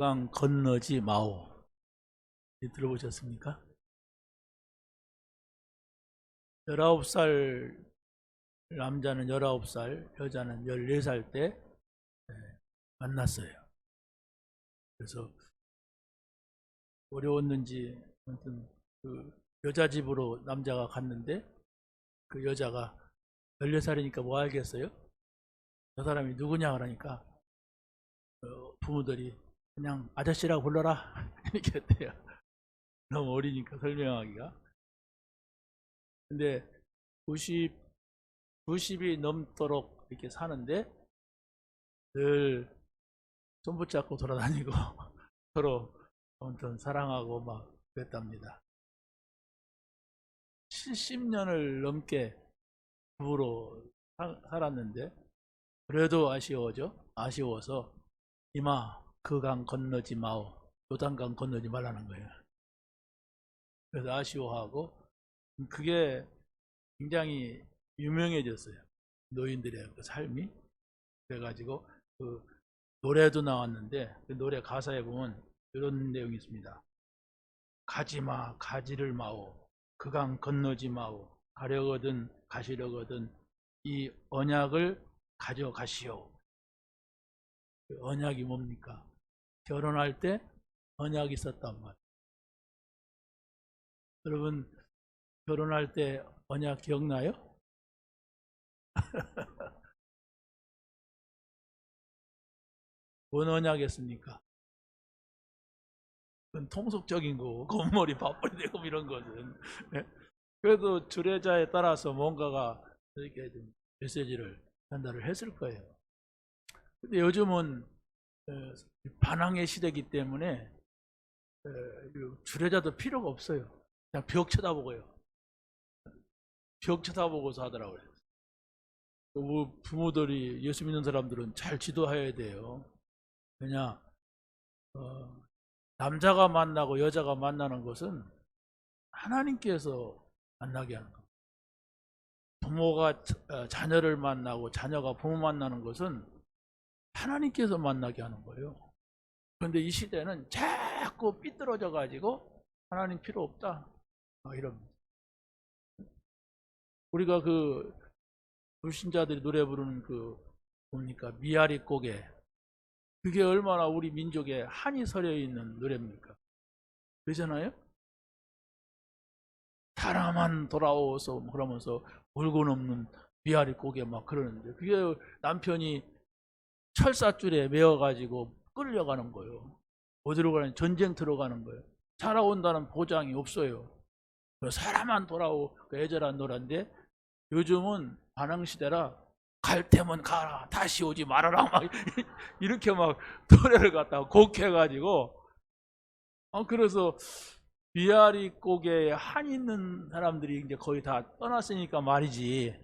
강 건너지 마오. 들어보셨습니까? 19살 남자는 19살, 여자는 14살 때 만났어요. 그래서 어려웠는지 아무튼 그 여자 집으로 남자가 갔는데 그 여자가 14살이니까 뭐 알겠어요? 저 사람이 누구냐 그러니까 부모들이 그냥 아저씨라고 불러라 이렇게 했대요. 너무 어리니까 설명하기가. 근데 90이 넘도록 이렇게 사는데 늘 손붙잡고 돌아다니고 서로 아무튼 사랑하고 막 그랬답니다. 70년을 넘게 부부로 살았는데 그래도 아쉬워서 이마 그 강 건너지 마오. 요단강 건너지 말라는 거예요. 그래서 아쉬워하고 그게 굉장히 유명해졌어요. 노인들의 그 삶이. 그래가지고 그 노래도 나왔는데 그 노래 가사에 보면 이런 내용이 있습니다. 가지마 가지를 마오. 그 강 건너지 마오. 가시려거든 이 언약을 가져가시오. 그 언약이 뭡니까? 결혼할 때 언약이 있었단 말이에요. 여러분 결혼할 때 언약 기억나요? 뭔 언약이었습니까? 그건 통속적인 거고 건물이 바빠야 되고 이런 것은. 그래도 주례자에 따라서 뭔가가 이렇게 좀 메시지를 전달을 했을 거예요. 근데 요즘은 반항의 시대이기 때문에 주례자도 필요가 없어요. 그냥 벽 쳐다보고요. 벽 쳐다보고서 하더라고요. 부모들이 예수 믿는 사람들은 잘 지도해야 돼요. 왜냐 남자가 만나고 여자가 만나는 것은 하나님께서 만나게 하는 겁니다. 부모가 자녀를 만나고 자녀가 부모 만나는 것은 하나님께서 만나게 하는 거예요. 그런데 이 시대는 자꾸 삐뚤어져 가지고 하나님 필요 없다 이럽니다. 우리가 그 불신자들이 노래 부르는 그 뭡니까 미아리 고개, 그게 얼마나 우리 민족에 한이 서려 있는 노래입니까? 그러잖아요. 사람만 돌아오서 그러면서 울고 넘는 미아리 고개 막 그러는데 그게 남편이 철사줄에 매어가지고 끌려가는 거예요. 어디로 가는 전쟁터로 가는 거예요. 살아온다는 보장이 없어요. 사람만 돌아오 애절한 노래인데 요즘은 반항시대라 갈 테면 가라 다시 오지 말아라 막 이렇게 막 노래를 갖다가 곡해가지고 그래서 비아리 곡에 한 있는 사람들이 이제 거의 다 떠났으니까 말이지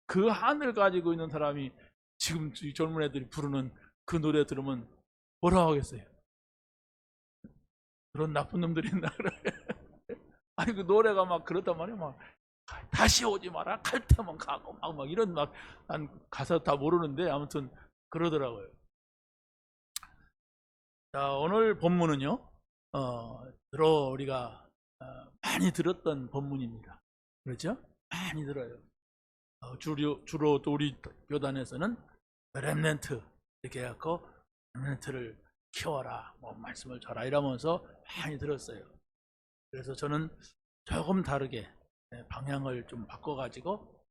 그 한을 가지고 있는 사람이 지금 젊은 애들이 부르는 그 노래 들으면 뭐라고 하겠어요? 그런 나쁜 놈들이 있나 그래. 아니 그 노래가 막 그렇단 말이야. 막 다시 오지 마라 갈 테면 가고 막 이런 막 난 가사 다 모르는데 아무튼 그러더라고요. 자, 오늘 본문은요 주로 우리가 많이 들었던 본문입니다. 그렇죠? 많이 들어요. 주로 또 우리 교단에서는 렘넌트 이렇게 해갖고 렘넌트를 키워라 뭐 말씀을 전하 이러면서 많이 들었어요. 그래서 저는 조금 다르게 방향을 좀 바꿔가지고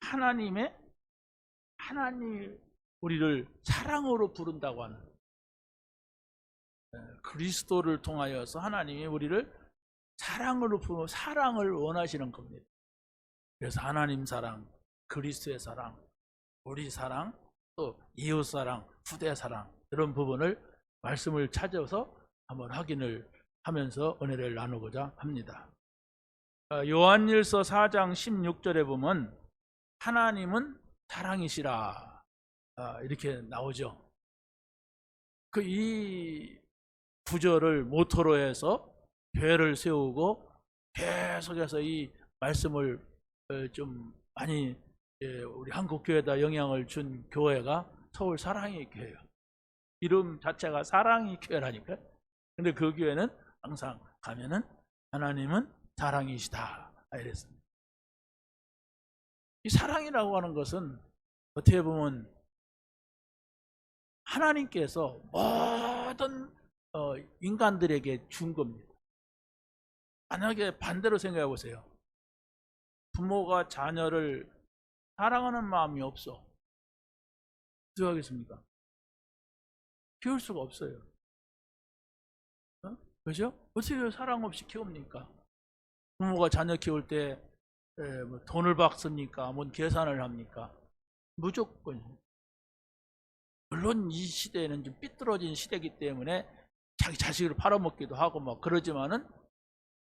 하나님 우리를 사랑으로 부른다고 하는 그리스도를 통하여서 하나님이 우리를 사랑으로 부르고 사랑을 원하시는 겁니다. 그래서 하나님 사랑, 그리스도의 사랑, 우리 사랑, 또 이웃 사랑, 후대 사랑 이런 부분을 말씀을 찾아서 한번 확인을 하면서 은혜를 나누고자 합니다. 요한일서 4장 16절에 보면 하나님은 사랑이시라 이렇게 나오죠. 이 구절을 모토로 해서 교회를 세우고 계속해서 이 말씀을 좀 많이 우리 한국 교회에다 영향을 준 교회가 서울 사랑의 교회예요. 이름 자체가 사랑이 교회라니까. 근데 그 교회는 항상 가면은 하나님은 사랑이시다 이랬습니다. 이 사랑이라고 하는 것은 어떻게 보면 하나님께서 모든 인간들에게 준 겁니다. 만약에 반대로 생각해 보세요. 부모가 자녀를 사랑하는 마음이 없어. 어떻게 하겠습니까? 키울 수가 없어요. 그죠? 어떻게 사랑 없이 키웁니까? 부모가 자녀 키울 때 뭐 돈을 받습니까? 뭔 계산을 합니까? 무조건. 물론 이 시대에는 좀 삐뚤어진 시대이기 때문에 자기 자식을 팔아먹기도 하고 막 그러지만은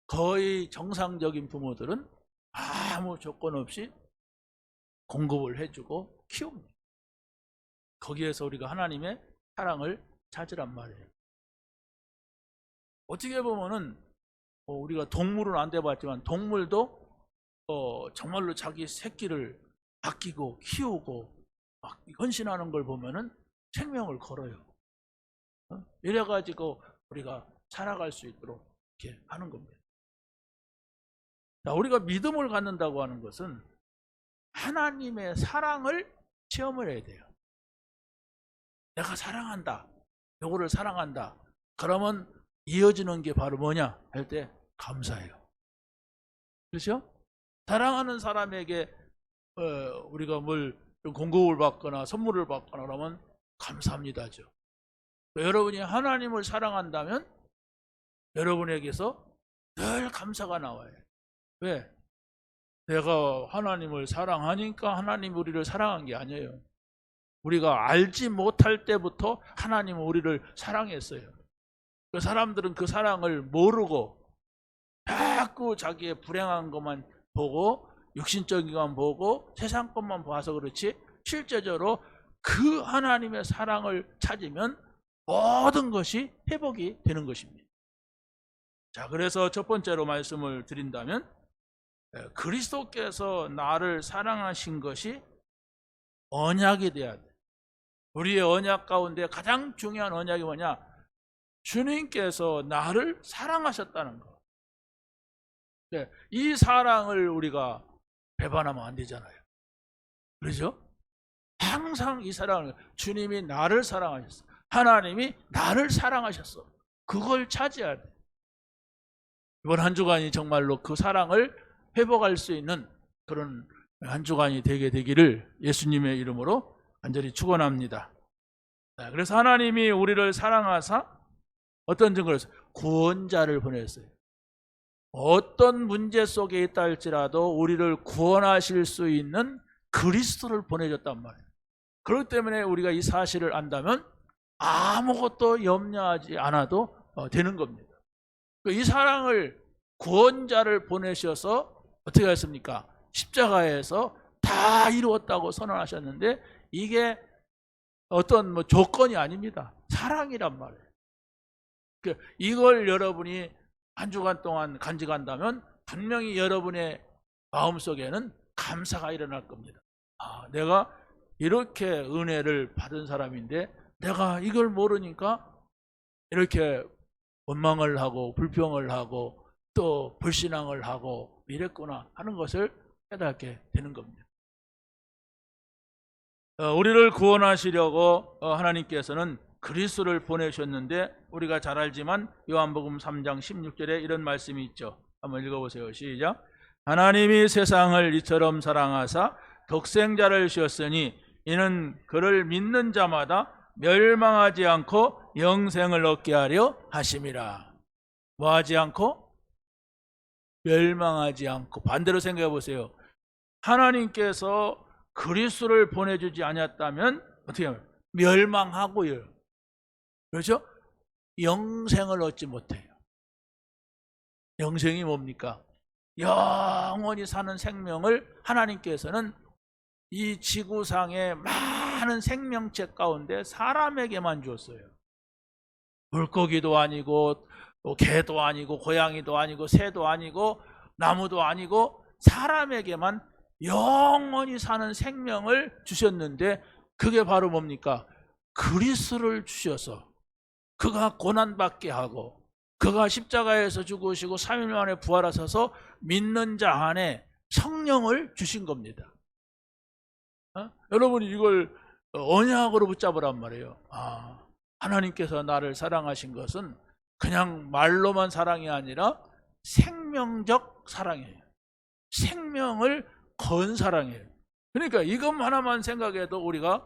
거의 정상적인 부모들은 아무 조건 없이 공급을 해주고 키웁니다. 거기에서 우리가 하나님의 사랑을 찾으란 말이에요. 어떻게 보면은 우리가 동물은 안 돼봤지만 동물도 정말로 자기 새끼를 아끼고 키우고 막 헌신하는 걸 보면은 생명을 걸어요. 이래가지고 우리가 살아갈 수 있도록 이렇게 하는 겁니다. 자, 우리가 믿음을 갖는다고 하는 것은 하나님의 사랑을 체험을 해야 돼요. 내가 사랑한다. 요거를 사랑한다. 그러면 이어지는 게 바로 뭐냐 할 때 감사해요. 그렇죠? 사랑하는 사람에게 우리가 뭘 공급을 받거나 선물을 받거나 그러면 감사합니다죠. 여러분이 하나님을 사랑한다면 여러분에게서 늘 감사가 나와요. 왜? 내가 하나님을 사랑하니까 하나님이 우리를 사랑한 게 아니에요. 우리가 알지 못할 때부터 하나님은 우리를 사랑했어요. 그 사람들은 그 사랑을 모르고 자꾸 자기의 불행한 것만 보고 육신적인 것만 보고 세상 것만 봐서 그렇지 실제적으로 그 하나님의 사랑을 찾으면 모든 것이 회복이 되는 것입니다. 자, 그래서 첫 번째로 말씀을 드린다면 그리스도께서 나를 사랑하신 것이 언약이 돼야 돼. 우리의 언약 가운데 가장 중요한 언약이 뭐냐? 주님께서 나를 사랑하셨다는 거. 이 사랑을 우리가 배반하면 안 되잖아요. 그렇죠? 항상 이 사랑을, 주님이 나를 사랑하셨어. 하나님이 나를 사랑하셨어. 그걸 찾아야 돼. 이번 한 주간이 정말로 그 사랑을 회복할 수 있는 그런 한 주간이 되게 되기를 예수님의 이름으로 간절히 축원합니다. 그래서 하나님이 우리를 사랑하사 어떤 증거를 했어요? 구원자를 보냈어요. 어떤 문제 속에 있다 할지라도 우리를 구원하실 수 있는 그리스도를 보내줬단 말이에요. 그렇기 때문에 우리가 이 사실을 안다면 아무것도 염려하지 않아도 되는 겁니다. 이 사랑을 구원자를 보내셔서 어떻게 했습니까? 십자가에서 다 이루었다고 선언하셨는데 이게 어떤 조건이 아닙니다. 사랑이란 말이에요. 이걸 여러분이 한 주간 동안 간직한다면 분명히 여러분의 마음속에는 감사가 일어날 겁니다. 내가 이렇게 은혜를 받은 사람인데 내가 이걸 모르니까 이렇게 원망을 하고 불평을 하고 또 불신앙을 하고 이랬구나 하는 것을 깨닫게 되는 겁니다. 우리를 구원하시려고 하나님께서는 그리스도를 보내셨는데 우리가 잘 알지만 요한복음 3장 16절에 이런 말씀이 있죠. 한번 읽어보세요. 시작. 하나님이 세상을 이처럼 사랑하사 독생자를 주셨으니 이는 그를 믿는 자마다 멸망하지 않고 영생을 얻게 하려 하심이라. 뭐하지 않고? 멸망하지 않고. 반대로 생각해 보세요. 하나님께서 그리스도를 보내주지 않았다면 어떻게 하면 멸망하고요. 그렇죠? 영생을 얻지 못해요. 영생이 뭡니까? 영원히 사는 생명을 하나님께서는 이 지구상의 많은 생명체 가운데 사람에게만 주었어요. 물고기도 아니고 개도 아니고 고양이도 아니고 새도 아니고 나무도 아니고 사람에게만 영원히 사는 생명을 주셨는데 그게 바로 뭡니까? 그리스도를 주셔서 그가 고난받게 하고 그가 십자가에서 죽으시고 3일 만에 부활하셔서 믿는 자 안에 성령을 주신 겁니다. 여러분이 이걸 언약으로 붙잡으란 말이에요. 하나님께서 나를 사랑하신 것은 그냥 말로만 사랑이 아니라 생명적 사랑이에요. 생명을 건 사랑이에요. 그러니까 이것 하나만 생각해도 우리가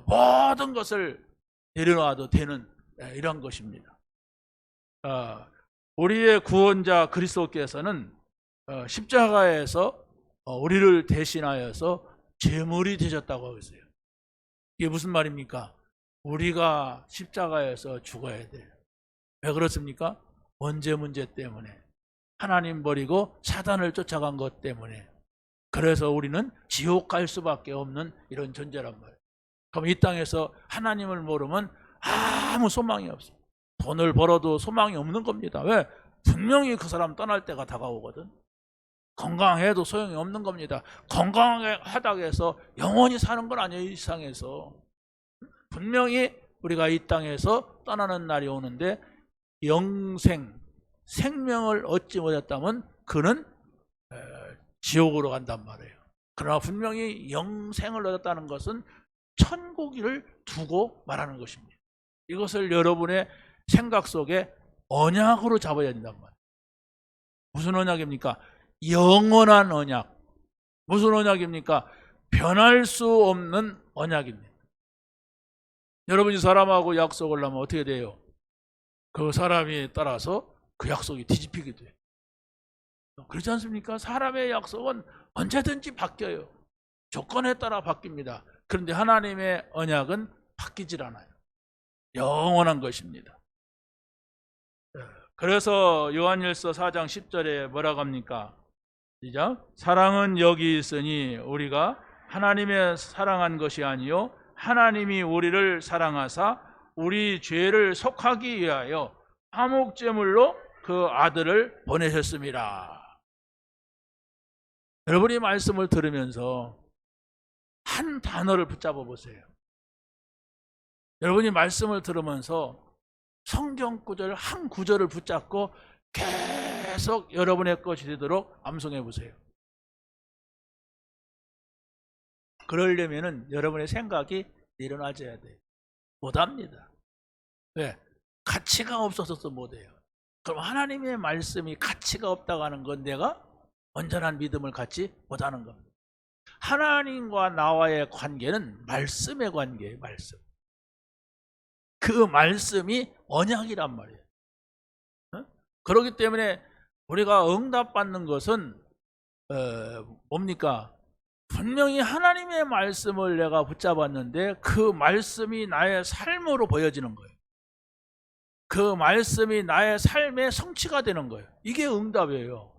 모든 것을 내려놔도 되는 이런 것입니다. 우리의 구원자 그리스도께서는 십자가에서 우리를 대신하여서 제물이 되셨다고 하고 있어요. 이게 무슨 말입니까? 우리가 십자가에서 죽어야 돼요. 왜 그렇습니까? 원죄 문제 때문에, 하나님 버리고 사단을 쫓아간 것 때문에. 그래서 우리는 지옥 갈 수밖에 없는 이런 존재란 말이에요. 그럼 이 땅에서 하나님을 모르면 아무 소망이 없어요. 돈을 벌어도 소망이 없는 겁니다. 왜? 분명히 그 사람 떠날 때가 다가오거든. 건강해도 소용이 없는 겁니다. 건강하다고 해서 영원히 사는 건 아니에요. 이 세상에서 분명히 우리가 이 땅에서 떠나는 날이 오는데, 영생, 생명을 얻지 못했다면 그는 지옥으로 간단 말이에요. 그러나 분명히 영생을 얻었다는 것은 천국을 두고 말하는 것입니다. 이것을 여러분의 생각 속에 언약으로 잡아야 된단 말이에요. 무슨 언약입니까? 영원한 언약. 무슨 언약입니까? 변할 수 없는 언약입니다. 여러분이 사람하고 약속을 하면 어떻게 돼요? 그 사람에 따라서 그 약속이 뒤집히게 돼요. 그렇지 않습니까? 사람의 약속은 언제든지 바뀌어요. 조건에 따라 바뀝니다. 그런데 하나님의 언약은 바뀌질 않아요. 영원한 것입니다. 그래서 요한일서 4장 10절에 뭐라고 합니까? 시작. 사랑은 여기 있으니 우리가 하나님의 사랑한 것이 아니요 하나님이 우리를 사랑하사 우리 죄를 속하기 위하여 화목제물로 그 아들을 보내셨습니다. 여러분이 말씀을 들으면서 한 단어를 붙잡아 보세요. 여러분이 말씀을 들으면서 성경 구절 한 구절을 붙잡고 계속 여러분의 것이 되도록 암송해 보세요. 그러려면은 여러분의 생각이 일어나져야 돼요. 못합니다. 왜? 가치가 없어서 못해요. 그럼 하나님의 말씀이 가치가 없다고 하는 건 내가 온전한 믿음을 갖지 못하는 겁니다. 하나님과 나와의 관계는 말씀의 관계예요. 말씀. 그 말씀이 언약이란 말이에요. 그렇기 때문에 우리가 응답받는 것은 뭡니까? 분명히 하나님의 말씀을 내가 붙잡았는데 그 말씀이 나의 삶으로 보여지는 거예요. 그 말씀이 나의 삶의 성취가 되는 거예요. 이게 응답이에요.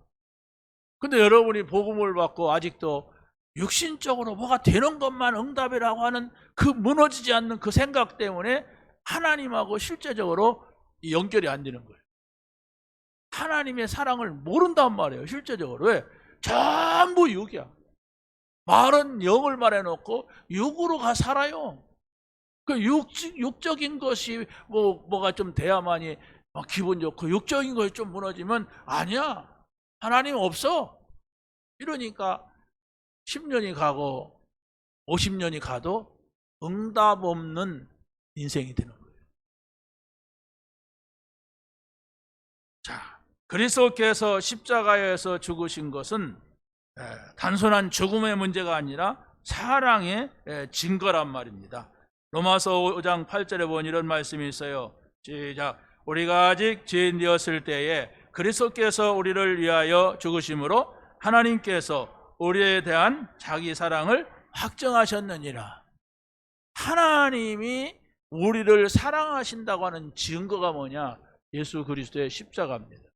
근데 여러분이 복음을 받고 아직도 육신적으로 뭐가 되는 것만 응답이라고 하는 그 무너지지 않는 그 생각 때문에 하나님하고 실제적으로 연결이 안 되는 거예요. 하나님의 사랑을 모른단 말이에요. 실제적으로. 왜? 전부 육이야. 말은 영을 말해놓고 육으로 살아요. 그 육적인 것이 뭐가 좀 돼야만이 기분 좋고 육적인 것이 좀 무너지면 아니야. 하나님 없어. 이러니까 10년이 가고 50년이 가도 응답 없는 인생이 되는 거예요. 자, 그리스도께서 십자가에서 죽으신 것은 단순한 죽음의 문제가 아니라 사랑의 증거란 말입니다. 로마서 5장 8절에 보면 이런 말씀이 있어요. 시작. 우리가 아직 죄인되었을 때에 그리스도께서 우리를 위하여 죽으심으로 하나님께서 우리에 대한 자기 사랑을 확정하셨느니라. 하나님이 우리를 사랑하신다고 하는 증거가 뭐냐? 예수 그리스도의 십자가입니다.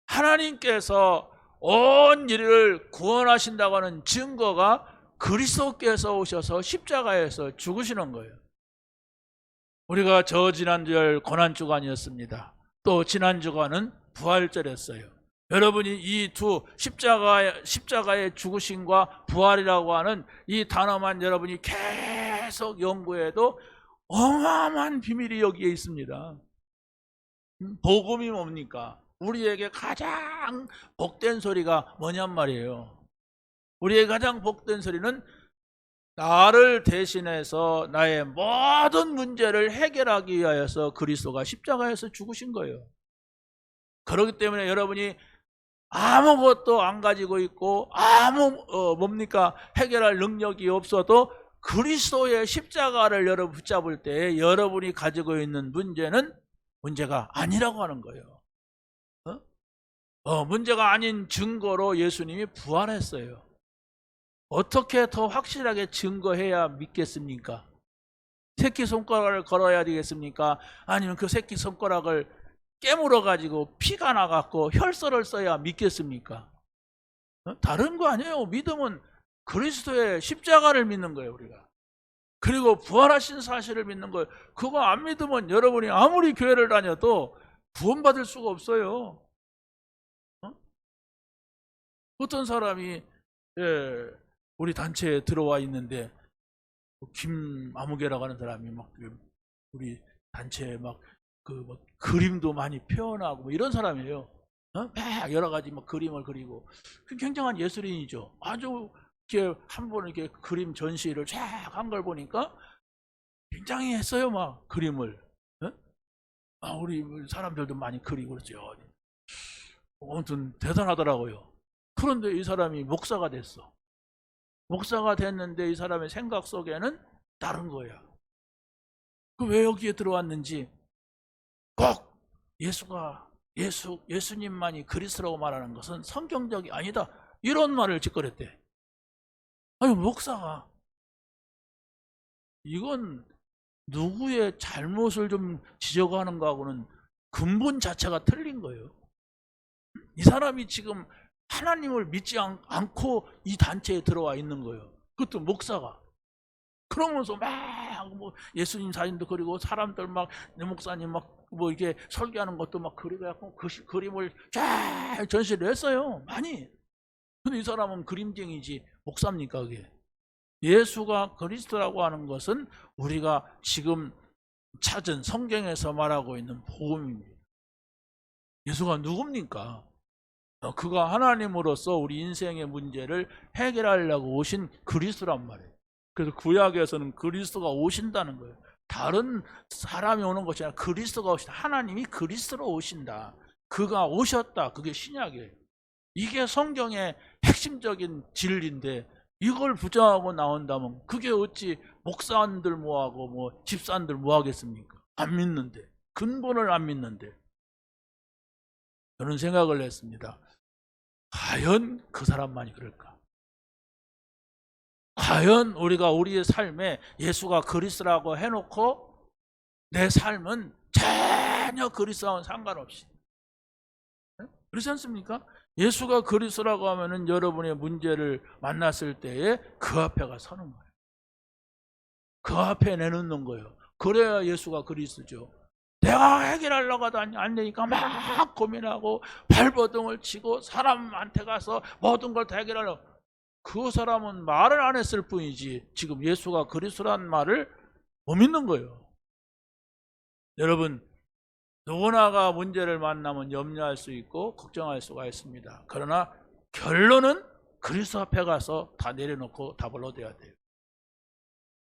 하나님께서 온 인류를 구원하신다고 하는 증거가 그리스도께서 오셔서 십자가에서 죽으시는 거예요. 우리가 지난주일 고난주간이었습니다. 또 지난주간은 부활절이었어요. 여러분이 이 두 십자가의 죽으심과 부활이라고 하는 이 단어만 여러분이 계속 계속 연구해도 어마어마한 비밀이 여기에 있습니다. 복음이 뭡니까? 우리에게 가장 복된 소리가 뭐냔 말이에요. 우리의 가장 복된 소리는 나를 대신해서 나의 모든 문제를 해결하기 위하여서 그리스도가 십자가에서 죽으신 거예요. 그렇기 때문에 여러분이 아무것도 안 가지고 있고 뭡니까? 해결할 능력이 없어도 그리스도의 십자가를 여러분 붙잡을 때 여러분이 가지고 있는 문제는 문제가 아니라고 하는 거예요. 문제가 아닌 증거로 예수님이 부활했어요. 어떻게 더 확실하게 증거해야 믿겠습니까? 새끼손가락을 걸어야 되겠습니까? 아니면 그 새끼손가락을 깨물어 가지고 피가 나갖고 혈서를 써야 믿겠습니까? 다른 거 아니에요. 믿음은 그리스도의 십자가를 믿는 거예요, 우리가. 그리고 부활하신 사실을 믿는 거예요. 그거 안 믿으면 여러분이 아무리 교회를 다녀도 구원받을 수가 없어요. 어떤 사람이 우리 단체에 들어와 있는데 김아무개라고 하는 사람이 막 우리 단체에 막 그림도 많이 표현하고 이런 사람이에요. 막 여러 가지 막 그림을 그리고 굉장한 예술인이죠. 아주 이렇게 한번 이렇게 그림 전시를 쫙 한 걸 보니까 굉장히 했어요. 막 그림을. 우리 사람들도 많이 그리고 그렇죠. 아무튼 대단하더라고요. 그런데 이 사람이 목사가 됐어. 목사가 됐는데 이 사람의 생각 속에는 다른 거야. 왜 여기에 들어왔는지 꼭 예수님만이 그리스도라고 말하는 것은 성경적이 아니다. 이런 말을 짓거렸대. 아니 목사가 이건 누구의 잘못을 좀 지적하는 거하고는 근본 자체가 틀린 거예요. 이 사람이 지금 하나님을 믿지 않고 이 단체에 들어와 있는 거예요. 그것도 목사가. 그러면서 막 뭐 예수님 사진도 그리고 사람들 막 내 목사님 막 뭐 이게 설교하는 것도 막 그리고 그림을 쫙 전시를 했어요. 많이. 근데 이 사람은 그림쟁이지 목사입니까 그게? 예수가 그리스도라고 하는 것은 우리가 지금 찾은 성경에서 말하고 있는 복음입니다. 예수가 누굽니까? 그가 하나님으로서 우리 인생의 문제를 해결하려고 오신 그리스도란 말이에요. 그래서 구약에서는 그리스도가 오신다는 거예요. 다른 사람이 오는 것이 아니라 그리스도가 오신다. 하나님이 그리스도로 오신다. 그가 오셨다. 그게 신약이에요. 이게 성경의 핵심적인 진리인데 이걸 부정하고 나온다면 그게 어찌 목사님들 뭐하고 뭐 집사님들 뭐하겠습니까? 안 믿는데. 근본을 안 믿는데. 저는 생각을 했습니다. 과연 그 사람만이 그럴까? 과연 우리가 우리의 삶에 예수가 그리스도라고 해놓고 내 삶은 전혀 그리스도와는 상관없이 그렇지 않습니까? 예수가 그리스도라고 하면은 여러분의 문제를 만났을 때에 그 앞에가 서는 거예요. 그 앞에 내놓는 거예요. 그래야 예수가 그리스도죠. 내가 해결하려고 하다 안 되니까 막 고민하고 발버둥을 치고 사람한테 가서 모든 걸 다 해결하려고. 그 사람은 말을 안 했을 뿐이지 지금 예수가 그리스도라는 말을 못 믿는 거예요. 여러분 누구나가 문제를 만나면 염려할 수 있고 걱정할 수가 있습니다. 그러나 결론은 그리스도 앞에 가서 다 내려놓고 답을 얻어야 돼요.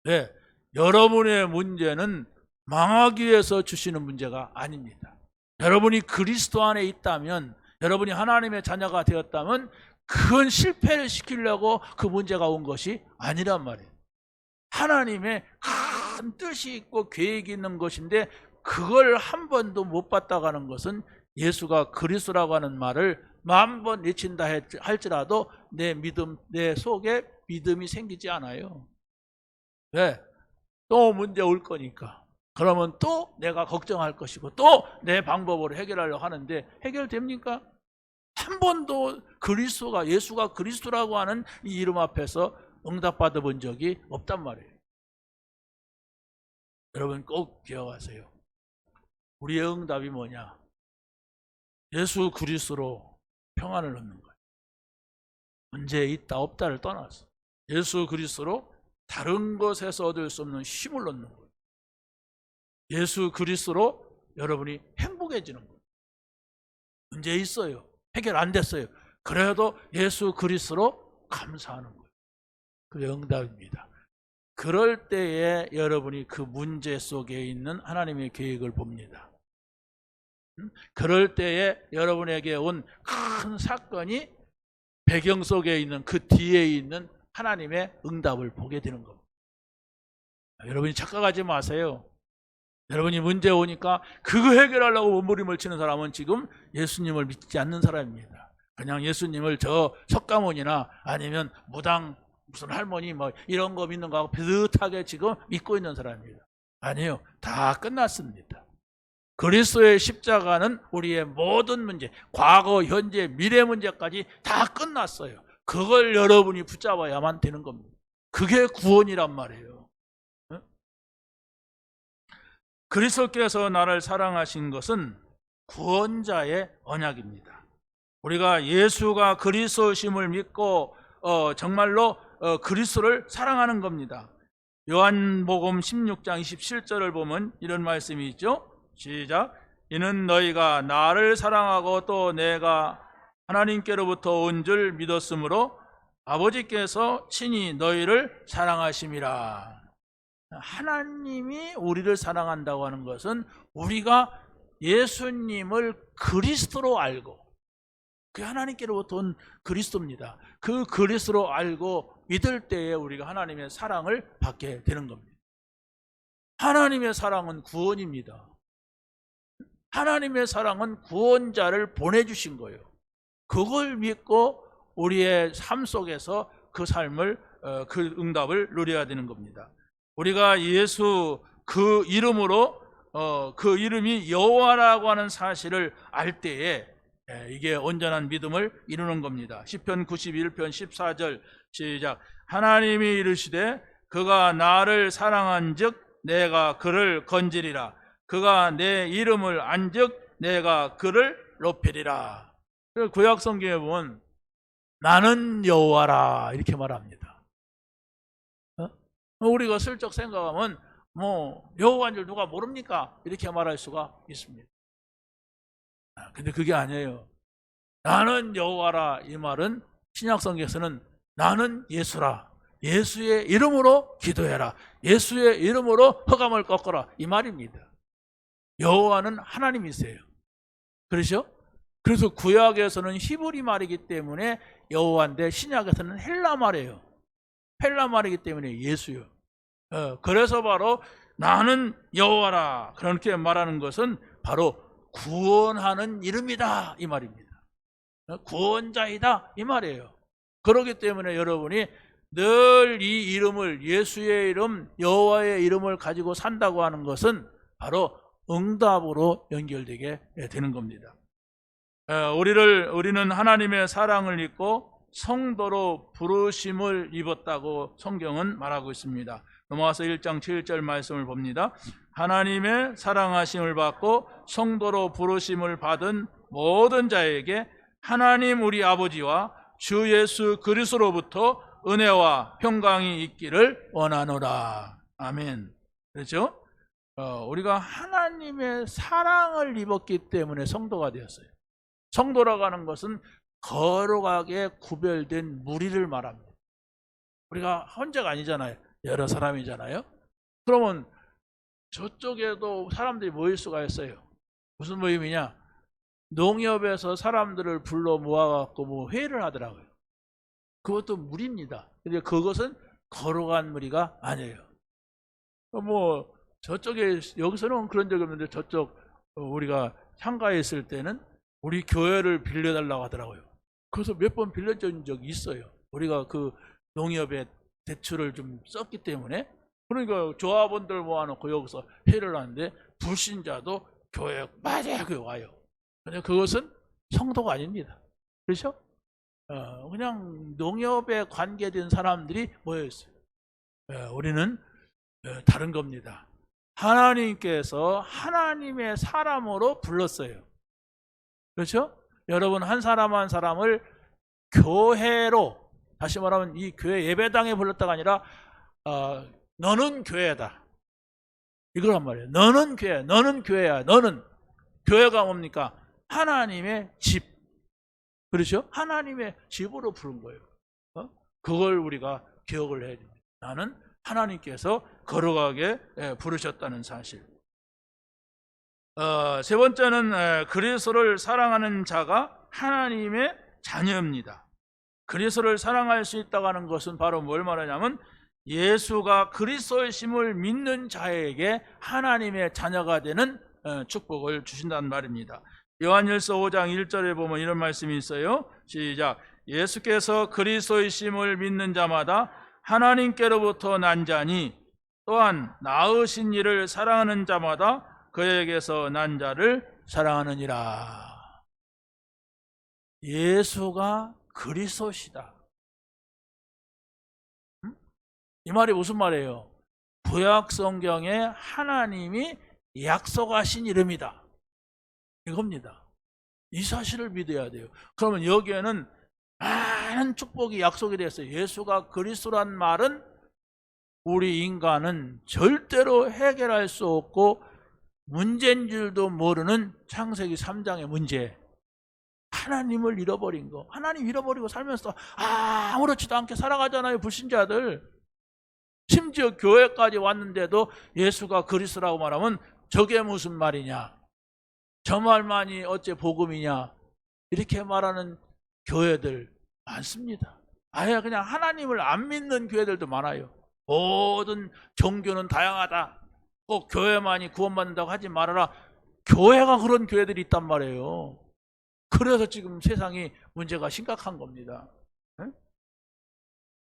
네, 여러분의 문제는 망하기 위해서 주시는 문제가 아닙니다. 여러분이 그리스도 안에 있다면, 여러분이 하나님의 자녀가 되었다면 그건 실패를 시키려고 그 문제가 온 것이 아니란 말이에요. 하나님의 큰 뜻이 있고 계획이 있는 것인데 그걸 한 번도 못 봤다고 하는 것은 예수가 그리스도라고 하는 말을 10,000번 외친다 할지라도 내 속에 믿음이 생기지 않아요. 왜? 또 문제 올 거니까. 그러면 또 내가 걱정할 것이고 또 내 방법으로 해결하려고 하는데 해결됩니까? 한 번도 예수가 그리스도라고 하는 이 이름 앞에서 응답받아 본 적이 없단 말이에요. 여러분 꼭 기억하세요. 우리의 응답이 뭐냐? 예수 그리스도로 평안을 얻는 거예요. 문제 있다 없다를 떠나서 예수 그리스도로 다른 것에서 얻을 수 없는 힘을 얻는 거예요. 예수 그리스도로 여러분이 행복해지는 거예요. 문제 있어요. 해결 안 됐어요. 그래도 예수 그리스도로 감사하는 거예요. 그게 응답입니다. 그럴 때에 여러분이 그 문제 속에 있는 하나님의 계획을 봅니다. 그럴 때에 여러분에게 온 큰 사건이 배경 속에 있는 그 뒤에 있는 하나님의 응답을 보게 되는 겁니다. 여러분이 착각하지 마세요. 여러분이 문제 오니까 그거 해결하려고 몸부림을 치는 사람은 지금 예수님을 믿지 않는 사람입니다. 그냥 예수님을 저 석가모니나 아니면 무당 무슨 할머니 뭐 이런 거 믿는 거하고 비슷하게 지금 믿고 있는 사람입니다. 아니요, 다 끝났습니다. 그리스도의 십자가는 우리의 모든 문제, 과거, 현재, 미래 문제까지 다 끝났어요. 그걸 여러분이 붙잡아야만 되는 겁니다. 그게 구원이란 말이에요. 그리스도께서 나를 사랑하신 것은 구원자의 언약입니다. 우리가 예수가 그리스도심을 믿고 정말로 그리스도를 사랑하는 겁니다. 요한복음 16장 27절을 보면 이런 말씀이 있죠. 시작. 이는 너희가 나를 사랑하고 또 내가 하나님께로부터 온 줄 믿었으므로 아버지께서 친히 너희를 사랑하심이라. 하나님이 우리를 사랑한다고 하는 것은 우리가 예수님을 그리스도로 알고, 그 하나님께로부터 온 그리스도입니다. 그 그리스도로 알고 믿을 때에 우리가 하나님의 사랑을 받게 되는 겁니다. 하나님의 사랑은 구원입니다. 하나님의 사랑은 구원자를 보내주신 거예요. 그걸 믿고 우리의 삶 속에서 그 삶을, 그 응답을 누려야 되는 겁니다. 우리가 예수 그 이름으로, 그 이름이 여호와라고 하는 사실을 알 때에 이게 온전한 믿음을 이루는 겁니다. 시편 91편 14절 시작. 하나님이 이르시되 그가 나를 사랑한즉 내가 그를 건지리라. 그가 내 이름을 안즉 내가 그를 높이리라. 구약 성경에 보면 나는 여호와라 이렇게 말합니다. 우리가 슬쩍 생각하면 뭐 여호와인 줄 누가 모릅니까? 이렇게 말할 수가 있습니다. 근데 그게 아니에요. 나는 여호와라 이 말은 신약 성경에서는 나는 예수라. 예수의 이름으로 기도해라. 예수의 이름으로 허감을 꺾어라 이 말입니다. 여호와는 하나님이세요. 그렇죠? 그래서 구약에서는 히브리 말이기 때문에 여호와인데 신약에서는 헬라 말이에요. 헬라 말이기 때문에 예수요. 그래서 바로 나는 여호와라 그렇게 말하는 것은 바로 구원하는 이름이다 이 말입니다. 구원자이다 이 말이에요. 그렇기 때문에 여러분이 늘 이 이름을, 예수의 이름, 여호와의 이름을 가지고 산다고 하는 것은 바로 응답으로 연결되게 되는 겁니다. 우리는 하나님의 사랑을 입고 성도로 부르심을 입었다고 성경은 말하고 있습니다. 로마서 1장 7절 말씀을 봅니다. 하나님의 사랑하심을 받고 성도로 부르심을 받은 모든 자에게 하나님 우리 아버지와 주 예수 그리스도로부터 은혜와 평강이 있기를 원하노라. 아멘. 그렇죠? 우리가 하나님의 사랑을 입었기 때문에 성도가 되었어요. 성도라고 하는 것은 거룩하게 구별된 무리를 말합니다. 우리가 혼자가 아니잖아요. 여러 사람이잖아요. 그러면 저쪽에도 사람들이 모일 수가 있어요. 무슨 모임이냐? 농협에서 사람들을 불러 모아갖고 뭐 회의를 하더라고요. 그것도 무리입니다. 근데 그것은 거룩한 무리가 아니에요. 뭐 저쪽에, 여기서는 그런 적이 없는데 저쪽 우리가 상가에 있을 때는 우리 교회를 빌려달라고 하더라고요. 그래서 몇 번 빌려준 적이 있어요. 우리가 그 농협에 대출을 좀 썼기 때문에. 그러니까 조합원들 모아놓고 여기서 회의를 하는데 불신자도 교회 맞아요 와요. 근데 그것은 성도가 아닙니다. 그렇죠? 그냥 농협에 관계된 사람들이 모여있어요. 우리는 다른 겁니다. 하나님께서 하나님의 사람으로 불렀어요. 그렇죠? 여러분 한 사람 한 사람을 교회로, 다시 말하면 이 교회 예배당에 불렀다가 아니라 너는 교회다. 이거란 말이에요. 너는 교회, 너는 교회야. 너는 교회가 뭡니까? 하나님의 집. 그렇죠? 하나님의 집으로 부른 거예요. 그걸 우리가 기억을 해야 됩니다. 나는 하나님께서 거룩하게 부르셨다는 사실. 세 번째는 그리스도를 사랑하는 자가 하나님의 자녀입니다. 그리스도를 사랑할 수 있다고 하는 것은 바로 뭘 말하냐면 예수가 그리스도의 심을 믿는 자에게 하나님의 자녀가 되는 축복을 주신다는 말입니다. 요한일서 5장 1절에 보면 이런 말씀이 있어요. 시작. 예수께서 그리스도의 심을 믿는 자마다 하나님께로부터 난 자니 또한 낳으신 이를 사랑하는 자마다 그에게서 난 자를 사랑하느니라. 예수가 그리스도시다. 이 말이 무슨 말이에요? 구약 성경에 하나님이 약속하신 이름이다. 이겁니다. 이 사실을 믿어야 돼요. 그러면 여기에는 많은 축복이 약속이 됐어요. 예수가 그리스도란 말은 우리 인간은 절대로 해결할 수 없고 문제인 줄도 모르는 창세기 3장의 문제. 하나님을 잃어버린 거. 하나님 잃어버리고 살면서 아무렇지도 않게 살아가잖아요, 불신자들. 심지어 교회까지 왔는데도 예수가 그리스도라고 말하면 저게 무슨 말이냐, 저 말만이 어째 복음이냐, 이렇게 말하는 교회들 많습니다. 아예 그냥 하나님을 안 믿는 교회들도 많아요. 모든 종교는 다양하다, 꼭 교회만이 구원받는다고 하지 말아라. 교회가 그런 교회들이 있단 말이에요. 그래서 지금 세상이 문제가 심각한 겁니다.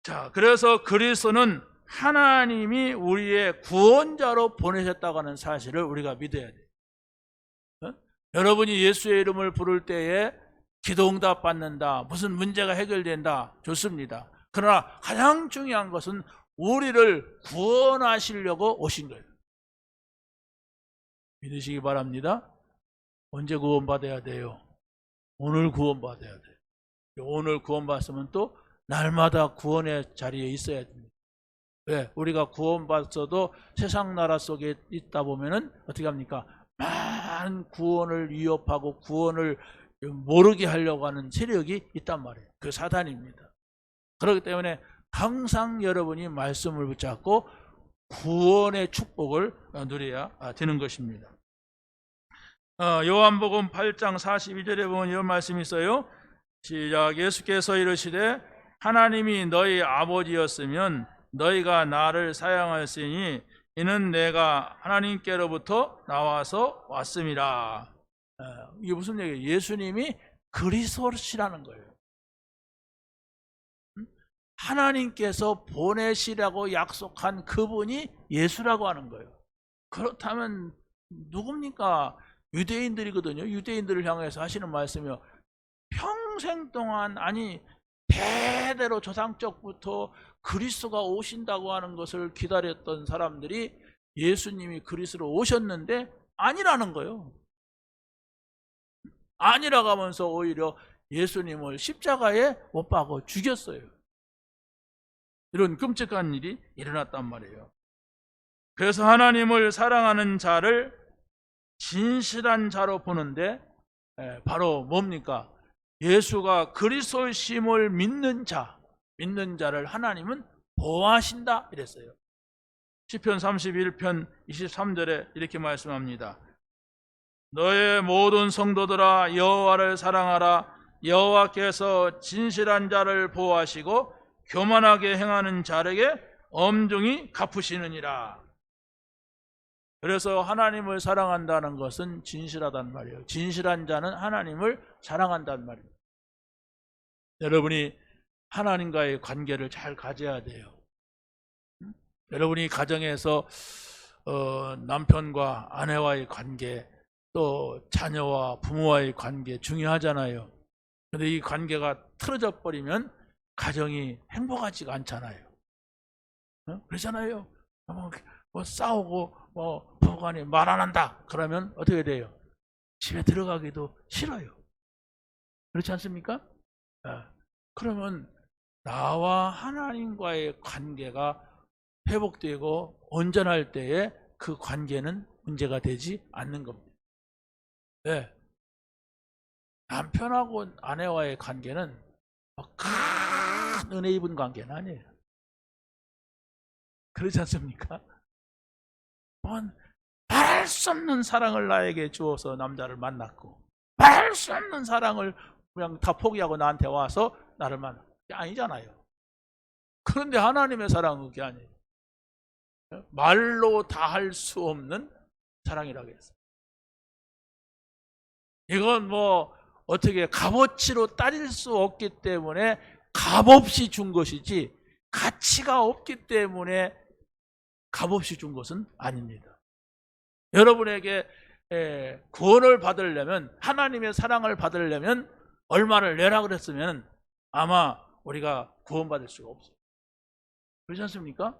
자, 그래서 그리스도는 하나님이 우리의 구원자로 보내셨다고 하는 사실을 우리가 믿어야 돼요. 여러분이 예수의 이름을 부를 때에 기도응답 받는다, 무슨 문제가 해결된다, 좋습니다. 그러나 가장 중요한 것은 우리를 구원하시려고 오신 거예요. 믿으시기 바랍니다. 언제 구원받아야 돼요? 오늘 구원받아야 돼요. 오늘 구원받았으면 또 날마다 구원의 자리에 있어야 됩니다. 왜? 우리가 구원받았어도 세상 나라 속에 있다 보면은 어떻게 합니까? 많은 구원을 위협하고 구원을 모르게 하려고 하는 세력이 있단 말이에요. 그 사단입니다. 그렇기 때문에 항상 여러분이 말씀을 붙잡고 구원의 축복을 누려야 되는 것입니다. 요한복음 8장 42절에 보면 이런 말씀이 있어요. 시작. 예수께서 이르시되 하나님이 너희 아버지였으면 너희가 나를 사랑하였으니 이는 내가 하나님께로부터 나와서 왔음이라. 이게 무슨 얘기예요? 예수님이 그리스도시라는 거예요. 하나님께서 보내시라고 약속한 그분이 예수라고 하는 거예요. 그렇다면 누굽니까? 유대인들이거든요. 유대인들을 향해서 하시는 말씀이요, 평생 동안, 아니 대대로 조상적부터 그리스도가 오신다고 하는 것을 기다렸던 사람들이 예수님이 그리스도로 오셨는데 아니라는 거예요. 아니라고 하면서 오히려 예수님을 십자가에 못 박아 죽였어요. 이런 끔찍한 일이 일어났단 말이에요. 그래서 하나님을 사랑하는 자를 진실한 자로 보는데 바로 뭡니까? 예수가 그리스도심을 믿는 자를 하나님은 보호하신다 이랬어요. 시편 31편 23절에 이렇게 말씀합니다. 너의 모든 성도들아 여호와를 사랑하라. 여호와께서 진실한 자를 보호하시고 교만하게 행하는 자에게 엄중히 갚으시느니라. 그래서 하나님을 사랑한다는 것은 진실하단 말이에요. 진실한 자는 하나님을 사랑한단 말입니다. 여러분이 하나님과의 관계를 잘 가져야 돼요. 여러분이 가정에서 남편과 아내와의 관계, 또 자녀와 부모와의 관계 중요하잖아요. 그런데 이 관계가 틀어져 버리면 가정이 행복하지가 않잖아요. 그러잖아요. 뭐 싸우고 부부간에 말 안 한다 그러면 어떻게 돼요? 집에 들어가기도 싫어요. 그렇지 않습니까? 그러면 나와 하나님과의 관계가 회복되고 온전할 때에 그 관계는 문제가 되지 않는 겁니다. 왜? 남편하고 아내와의 관계는 큰 은혜 입은 관계는 아니에요. 그렇지 않습니까? 말할 수 없는 사랑을 나에게 주어서 남자를 만났고, 말할 수 없는 사랑을 그냥 다 포기하고 나한테 와서 나를 만났고, 그게 아니잖아요. 그런데 하나님의 사랑은 그게 아니에요. 말로 다 할 수 없는 사랑이라고 했어요. 이건 뭐 어떻게 값어치로 따질 수 없기 때문에 값없이 준 것이지, 가치가 없기 때문에 값없이 준 것은 아닙니다. 여러분에게 구원을 받으려면, 하나님의 사랑을 받으려면 얼마를 내라 그랬으면 아마 우리가 구원받을 수가 없어요. 그렇지 않습니까?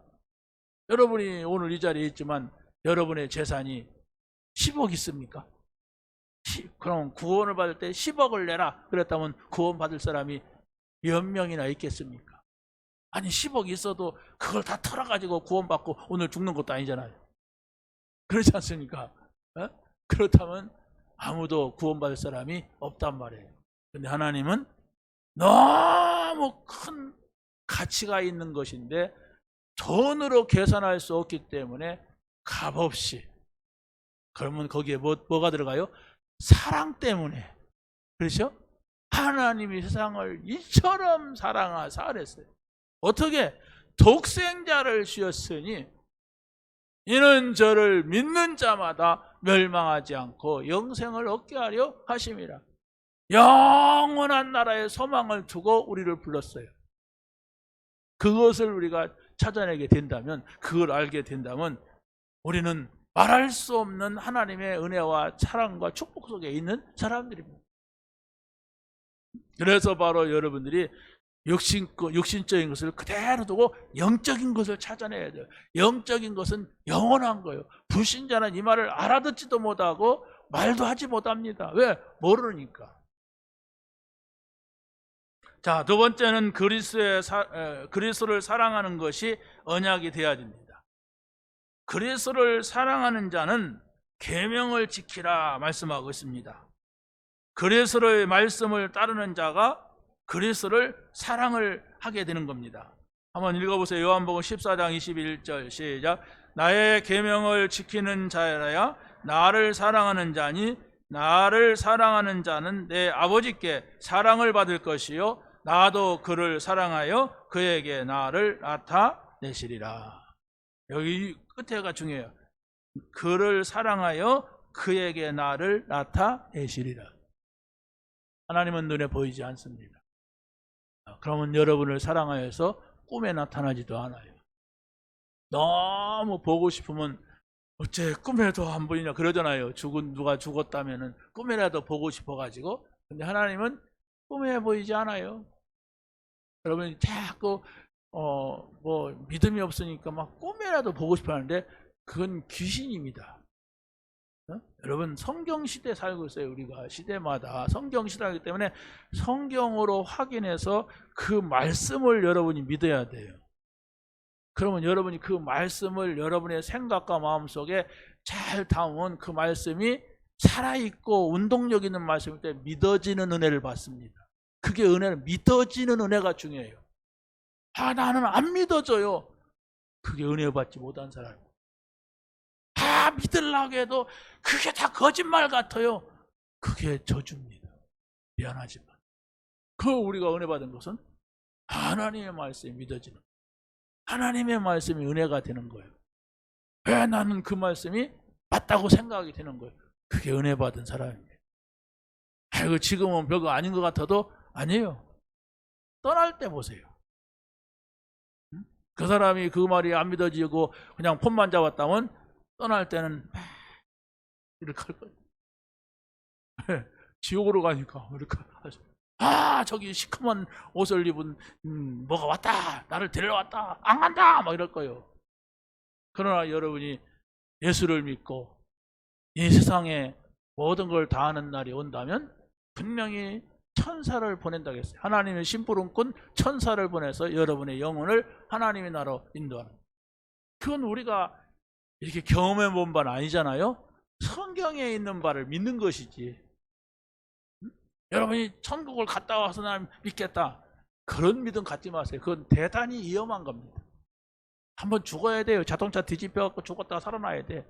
여러분이 오늘 이 자리에 있지만 여러분의 재산이 10억 있습니까? 그럼 구원을 받을 때 10억을 내라 그랬다면 구원받을 사람이 몇 명이나 있겠습니까? 아니 10억 있어도 그걸 다 털어가지고 구원받고 오늘 죽는 것도 아니잖아요. 그렇지 않습니까? 그렇다면 아무도 구원받을 사람이 없단 말이에요. 근데 하나님은 너무 큰 가치가 있는 것인데 돈으로 계산할 수 없기 때문에 값없이, 그러면 거기에 뭐가 들어가요? 사랑 때문에. 그렇죠? 하나님이 세상을 이처럼 사랑하사 그랬어요. 어떻게? 독생자를 주었으니 이는 저를 믿는 자마다 멸망하지 않고 영생을 얻게 하려 하심이라. 영원한 나라의 소망을 두고 우리를 불렀어요. 그것을 우리가 찾아내게 된다면, 그걸 알게 된다면 우리는 말할 수 없는 하나님의 은혜와 사랑과 축복 속에 있는 사람들입니다. 그래서 바로 여러분들이 육신적인 것을 그대로 두고 영적인 것을 찾아내야 돼요. 영적인 것은 영원한 거예요. 불신자는 이 말을 알아듣지도 못하고 말도 하지 못합니다. 왜? 모르니까. 자, 두 번째는 그리스도를 사랑하는 것이 언약이 되어야 됩니다. 그리스도를 사랑하는 자는 계명을 지키라 말씀하고 있습니다. 그리스도의 말씀을 따르는 자가 그리스도를 사랑을 하게 되는 겁니다. 한번 읽어보세요. 요한복음 14장 21절 시작. 나의 계명을 지키는 자라야 나를 사랑하는 자니, 나를 사랑하는 자는 내 아버지께 사랑을 받을 것이요 나도 그를 사랑하여 그에게 나를 나타내시리라. 여기 끝에가 중요해요. 그를 사랑하여 그에게 나를 나타내시리라. 하나님은 눈에 보이지 않습니다. 그러면 여러분을 사랑하여서 꿈에 나타나지도 않아요. 너무 보고 싶으면 어째 꿈에도 안 보이냐 그러잖아요. 누가 죽었다면은 꿈에라도 보고 싶어가지고. 근데 하나님은 꿈에 보이지 않아요. 여러분이 자꾸 뭐 믿음이 없으니까 막 꿈에라도 보고 싶어 하는데 그건 귀신입니다. 여러분 성경 시대 살고 있어요. 우리가 시대마다 성경 시대이기 때문에 성경으로 확인해서 그 말씀을 여러분이 믿어야 돼요. 그러면 여러분이 그 말씀을 여러분의 생각과 마음속에 잘 담으면 그 말씀이 살아있고 운동력 있는 말씀일 때 믿어지는 은혜를 받습니다. 그게 은혜는 믿어지는 은혜가 중요해요. 나는 안 믿어져요. 그게 은혜 받지 못한 사람이에요. 믿으려고 해도 그게 다 거짓말 같아요. 그게 저주입니다. 미안하지만 우리가 은혜 받은 것은 하나님의 말씀이 믿어지는, 하나님의 말씀이 은혜가 되는 거예요. 왜 나는 그 말씀이 맞다고 생각이 되는 거예요. 그게 은혜 받은 사람입니다. 지금은 별거 아닌 것 같아도 아니에요. 떠날 때 보세요. 그 사람이 그 말이 안 믿어지고 그냥 폰만 잡았다면 떠날 때는 이렇게 할 거예요. 지옥으로 가니까 이렇게 하죠. 저기 시커먼 옷을 입은 뭐가 왔다, 나를 데려왔다, 안 간다 막 이럴 거예요. 그러나 여러분이 예수를 믿고 이 세상에 모든 걸 다 하는 날이 온다면 분명히 천사를 보낸다고 했어요. 하나님의 심부름꾼 천사를 보내서 여러분의 영혼을 하나님의 나라로 인도하는 거예요. 그건 우리가 이렇게 경험해 본 바는 아니잖아요. 성경에 있는 바를 믿는 것이지. 여러분이 천국을 갔다 와서 난 믿겠다, 그런 믿음 갖지 마세요. 그건 대단히 위험한 겁니다. 한번 죽어야 돼요. 자동차 뒤집혀갖고 죽었다가 살아나야 돼.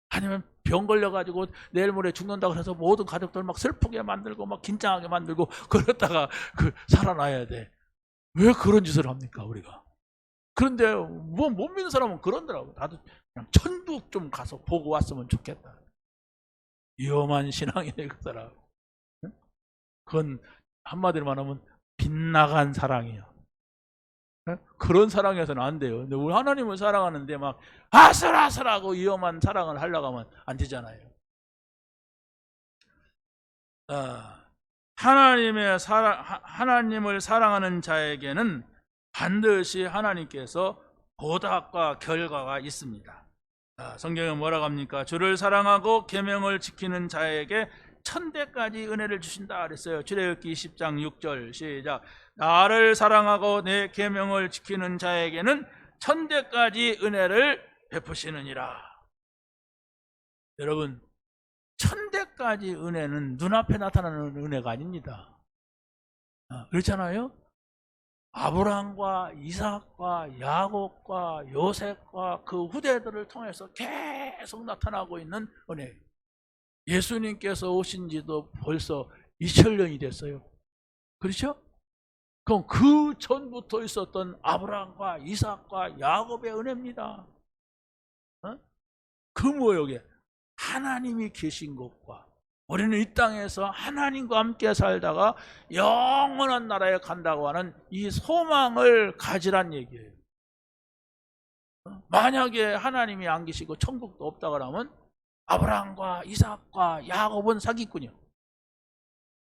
아니면 병 걸려가지고 내일 모레 죽는다고 해서 모든 가족들 막 슬프게 만들고 막 긴장하게 만들고 그러다가 살아나야 돼. 왜 그런 짓을 합니까, 우리가? 그런데 뭐 못 믿는 사람은 그런더라고. 나도 그냥 천국 좀 가서 보고 왔으면 좋겠다. 위험한 신앙이네, 그 사람. 그건 한마디로 말하면 빗나간 사랑이에요. 그런 사랑해서는 안 돼요. 근데 우리 하나님을 사랑하는데 막 아슬아슬하고 위험한 사랑을 하려고 하면 안 되잖아요. 하나님을 사랑하는 자에게는 반드시 하나님께서 보답과 결과가 있습니다. 성경에 뭐라고 합니까? 주를 사랑하고 계명을 지키는 자에게 천대까지 은혜를 주신다 그랬어요. 출애굽기 10장 6절 시작. 나를 사랑하고 내 계명을 지키는 자에게는 천대까지 은혜를 베푸시느니라. 여러분, 천대까지 은혜는 눈앞에 나타나는 은혜가 아닙니다. 그렇잖아요? 아브라함과 이삭과 야곱과 요셉과 그 후대들을 통해서 계속 나타나고 있는 은혜. 예수님께서 오신 지도 벌써 2000년이 됐어요. 그렇죠? 그럼 그 전부터 있었던 아브라함과 이삭과 야곱의 은혜입니다. 그 뭐예요? 이게 하나님이 계신 것과 우리는 이 땅에서 하나님과 함께 살다가 영원한 나라에 간다고 하는 이 소망을 가지란 얘기예요. 만약에 하나님이 안 계시고 천국도 없다 그러면 아브라함과 이삭과 야곱은 사기꾼이요.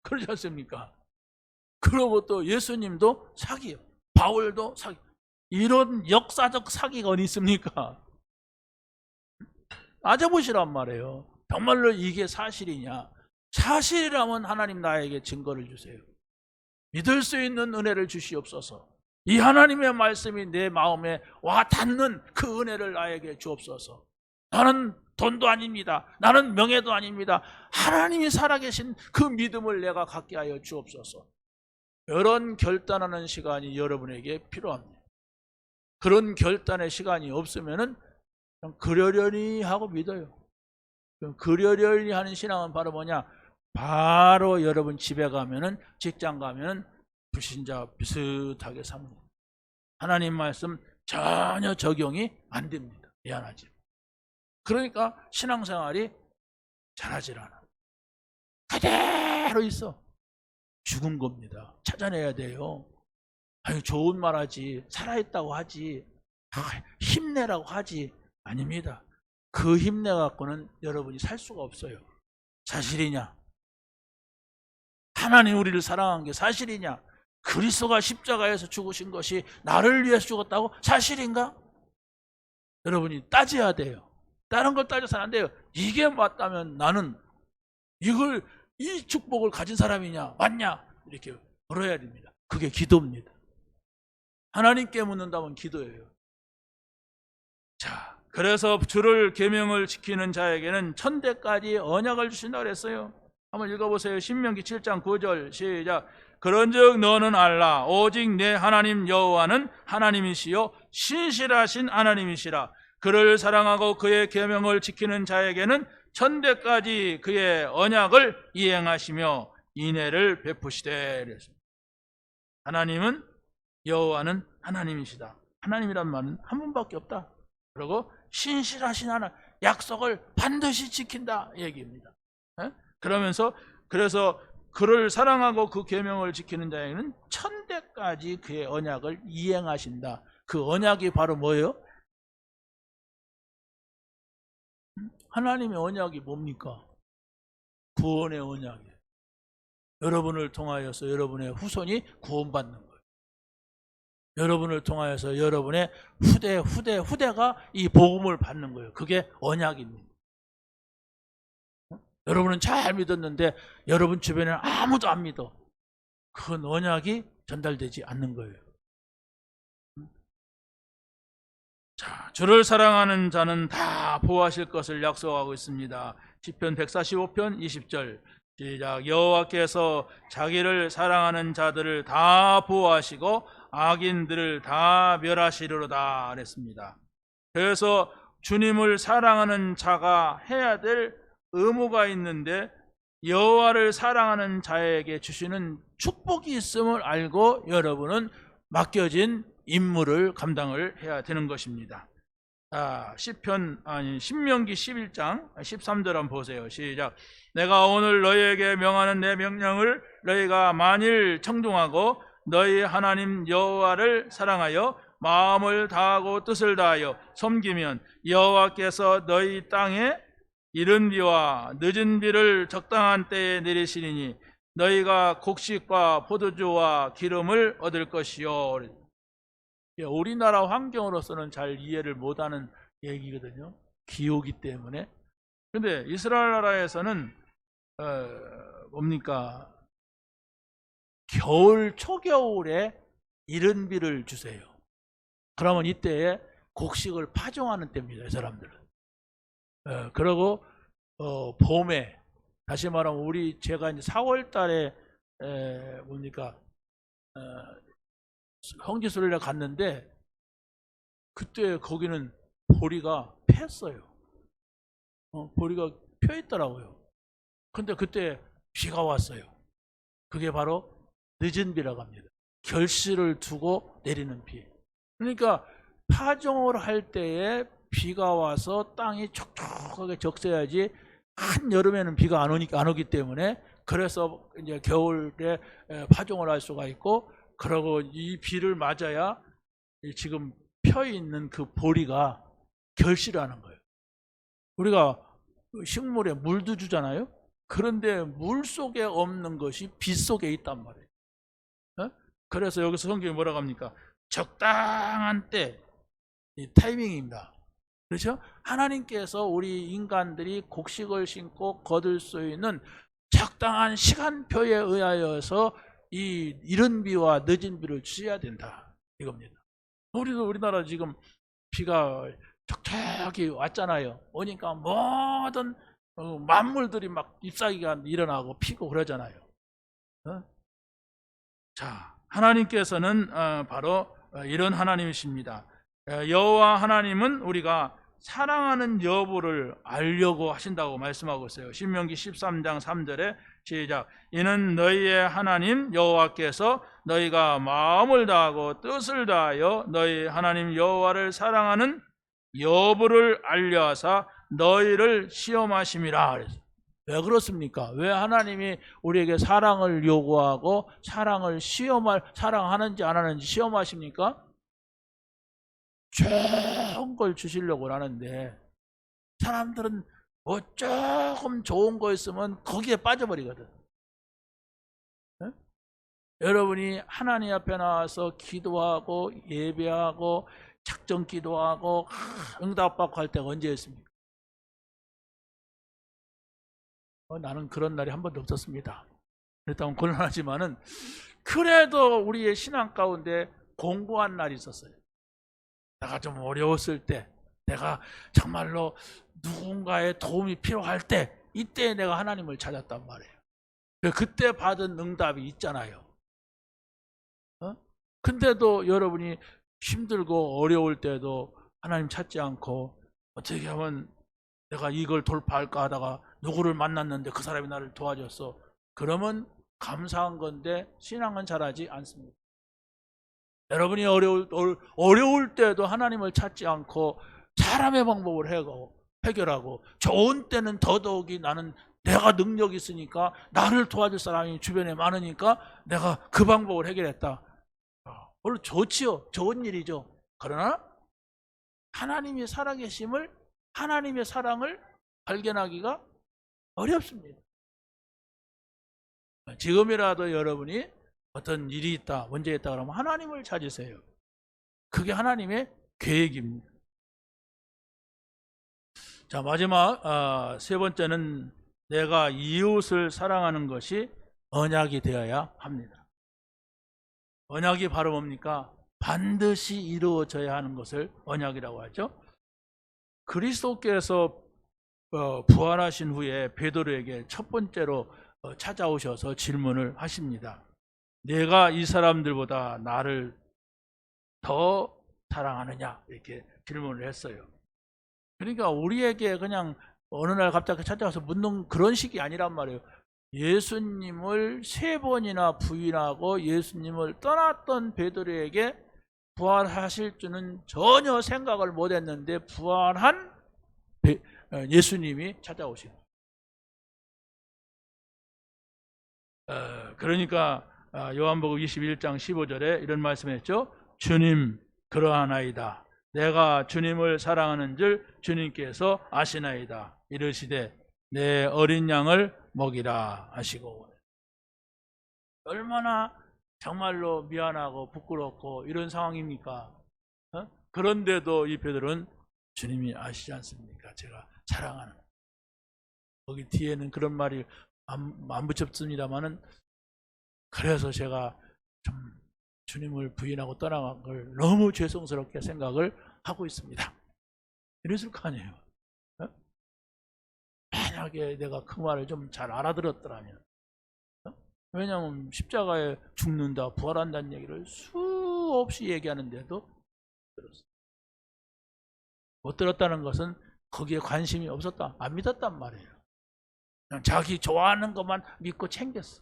그렇지 않습니까? 그리고 또 예수님도 사기예요. 바울도 사기. 이런 역사적 사기가 어디 있습니까? 따져보시란 말이에요. 정말로 이게 사실이냐? 사실이라면 하나님 나에게 증거를 주세요. 믿을 수 있는 은혜를 주시옵소서. 이 하나님의 말씀이 내 마음에 와 닿는 그 은혜를 나에게 주옵소서. 나는 돈도 아닙니다. 나는 명예도 아닙니다. 하나님이 살아계신 그 믿음을 내가 갖게 하여 주옵소서. 이런 결단하는 시간이 여러분에게 필요합니다. 그런 결단의 시간이 없으면은 그냥 그러려니 하고 믿어요. 그러려니 하는 신앙은 바로 뭐냐? 바로 여러분 집에 가면은, 직장 가면은 불신자 비슷하게 삽니다. 하나님 말씀 전혀 적용이 안 됩니다. 미안하지. 그러니까 신앙생활이 잘하질 않아. 그대로 있어. 죽은 겁니다. 찾아내야 돼요. 아니, 좋은 말 하지, 살아있다고 하지, 힘내라고 하지. 아닙니다. 그 힘내 갖고는 여러분이 살 수가 없어요. 사실이냐? 하나님 우리를 사랑한 게 사실이냐? 그리스도가 십자가에서 죽으신 것이 나를 위해서 죽었다고? 사실인가? 여러분이 따져야 돼요. 다른 걸 따져서는 안 돼요. 이게 맞다면 나는 이 축복을 가진 사람이냐, 맞냐? 이렇게 물어야 됩니다. 그게 기도입니다. 하나님께 묻는다면 기도예요. 자, 그래서 주를 계명을 지키는 자에게는 천대까지 언약을 주신다고 그랬어요. 한번 읽어보세요. 신명기 7장 9절 시작. 그런즉 너는 알라. 오직 내 하나님 여호와는 하나님이시요 신실하신 하나님이시라. 그를 사랑하고 그의 계명을 지키는 자에게는 천대까지 그의 언약을 이행하시며 인애를 베푸시되. 하나님은, 여호와는 하나님이시다. 하나님이란 말은 한 분밖에 없다. 그리고 신실하신 하나님, 약속을 반드시 지킨다 얘기입니다. 그래서 그를 사랑하고 그 계명을 지키는 자에게는 천대까지 그의 언약을 이행하신다. 그 언약이 바로 뭐예요? 하나님의 언약이 뭡니까? 구원의 언약이에요. 여러분을 통하여서 여러분의 후손이 구원받는 거예요. 여러분을 통하여서 여러분의 후대가 이 복음을 받는 거예요. 그게 언약입니다. 여러분은 잘 믿었는데 여러분 주변에는 아무도 안 믿어. 그건 언약이 전달되지 않는 거예요. 자, 주를 사랑하는 자는 다 보호하실 것을 약속하고 있습니다. 시편 145편 20절 시작. 여호와께서 자기를 사랑하는 자들을 다 보호하시고 악인들을 다 멸하시리로다 그랬습니다. 그래서 주님을 사랑하는 자가 해야 될 의무가 있는데 여호와를 사랑하는 자에게 주시는 축복이 있음을 알고 여러분은 맡겨진 임무를 감당을 해야 되는 것입니다. 신명기 11장 13절 한번 보세요. 시작. 내가 오늘 너희에게 명하는 내 명령을 너희가 만일 청종하고 너희 하나님 여호와를 사랑하여 마음을 다하고 뜻을 다하여 섬기면 여호와께서 너희 땅에 이른 비와 늦은 비를 적당한 때에 내리시리니 너희가 곡식과 포도주와 기름을 얻을 것이요. 우리나라 환경으로서는 잘 이해를 못하는 얘기거든요. 기후기 때문에. 근데 이스라엘 나라에서는 뭡니까? 겨울 초겨울에 이른 비를 주세요. 그러면 이때에 곡식을 파종하는 때입니다. 이 사람들은. 그리고 봄에 다시 말하면 제가 이제 4월 달에 뭡니까? 형제소리를 갔는데 그때 거기는 보리가 폈어요. 보리가 펴 있더라고요. 근데 그때 비가 왔어요. 그게 바로 늦은 비라고 합니다. 결실을 두고 내리는 비. 그러니까 파종을 할 때에 비가 와서 땅이 촉촉하게 적셔야지 한여름에는 비가 안 오기 때문에 그래서 이제 겨울에 파종을 할 수가 있고 그러고 이 비를 맞아야 지금 펴 있는 그 보리가 결실하는 거예요. 우리가 식물에 물도 주잖아요. 그런데 물 속에 없는 것이 빛 속에 있단 말이에요. 그래서 여기서 성경이 뭐라고 합니까? 적당한 때, 이 타이밍입니다. 그렇죠? 하나님께서 우리 인간들이 곡식을 심고 거둘 수 있는 적당한 시간표에 의하여서 이 이른 비와 늦은 비를 주셔야 된다 이겁니다. 우리나라 지금 비가 촉촉히 왔잖아요. 오니까 모든 만물들이 막 잎사귀가 일어나고 피고 그러잖아요. 자, 하나님께서는 바로 이런 하나님이십니다. 여호와 하나님은 우리가 사랑하는 여부를 알려고 하신다고 말씀하고 있어요. 신명기 13장 3절에 시작. 이는 너희의 하나님 여호와께서 너희가 마음을 다하고 뜻을 다하여 너희 하나님 여호와를 사랑하는 여부를 알려하사 너희를 시험하심이라 그랬어요. 왜 그렇습니까? 왜 하나님이 우리에게 사랑을 요구하고 사랑하는지 안 하는지 시험하십니까? 좋은 걸 주시려고 하는데 사람들은 뭐 조금 좋은 거 있으면 거기에 빠져버리거든. 네? 여러분이 하나님 앞에 나와서 기도하고 예배하고 작정 기도하고 응답받고 할 때가 언제였습니까? 나는 그런 날이 한 번도 없었습니다. 그렇다면 곤란하지만은 그래도 우리의 신앙 가운데 공고한 날이 있었어요. 내가 좀 어려웠을 때, 내가 정말로 누군가의 도움이 필요할 때, 이때 내가 하나님을 찾았단 말이에요. 그때 받은 응답이 있잖아요. 근데도 여러분이 힘들고 어려울 때도 하나님 찾지 않고 어떻게 하면 내가 이걸 돌파할까 하다가 누구를 만났는데 그 사람이 나를 도와줬어. 그러면 감사한 건데 신앙은 잘하지 않습니다. 여러분이 어려울 때도 하나님을 찾지 않고 사람의 방법을 해결하고 좋은 때는 더더욱이 나는 내가 능력이 있으니까 나를 도와줄 사람이 주변에 많으니까 내가 그 방법을 해결했다. 물론 좋지요. 좋은 일이죠. 그러나 하나님이 살아계심을 하나님의 사랑을 발견하기가 어렵습니다. 지금이라도 여러분이 어떤 일이 있다, 문제 있다 그러면 하나님을 찾으세요. 그게 하나님의 계획입니다. 자, 마지막 세 번째는 내가 이웃을 사랑하는 것이 언약이 되어야 합니다. 언약이 바로 뭡니까? 반드시 이루어져야 하는 것을 언약이라고 하죠. 그리스도께서 부활하신 후에 베드로에게 첫 번째로 찾아오셔서 질문을 하십니다. 내가 이 사람들보다 나를 더 사랑하느냐? 이렇게 질문을 했어요. 그러니까 우리에게 그냥 어느 날 갑자기 찾아와서 묻는 그런 식이 아니란 말이에요. 예수님을 3번이나 부인하고 예수님을 떠났던 베드로에게 부활하실 줄은 전혀 생각을 못했는데 부활한 예수님이 찾아오신 거예요. 그러니까 요한복음 21장 15절에 이런 말씀했죠. 주님 그러하나이다. 내가 주님을 사랑하는 줄 주님께서 아시나이다. 이르시되 내 어린 양을 먹이라 하시고. 얼마나 정말로 미안하고 부끄럽고 이런 상황입니까? 그런데도 이 베드로는 주님이 아시지 않습니까? 제가 사랑하는. 거기 뒤에는 그런 말이 안 붙였습니다만은 그래서 제가 좀 주님을 부인하고 떠나간 걸 너무 죄송스럽게 생각을 하고 있습니다. 이랬을 거 아니에요. 만약에 내가 그 말을 좀 잘 알아들었더라면. 왜냐하면 십자가에 죽는다, 부활한다는 얘기를 수없이 얘기하는데도 들었어요. 못 들었다는 것은 거기에 관심이 없었다, 안 믿었단 말이에요. 그냥 자기 좋아하는 것만 믿고 챙겼어.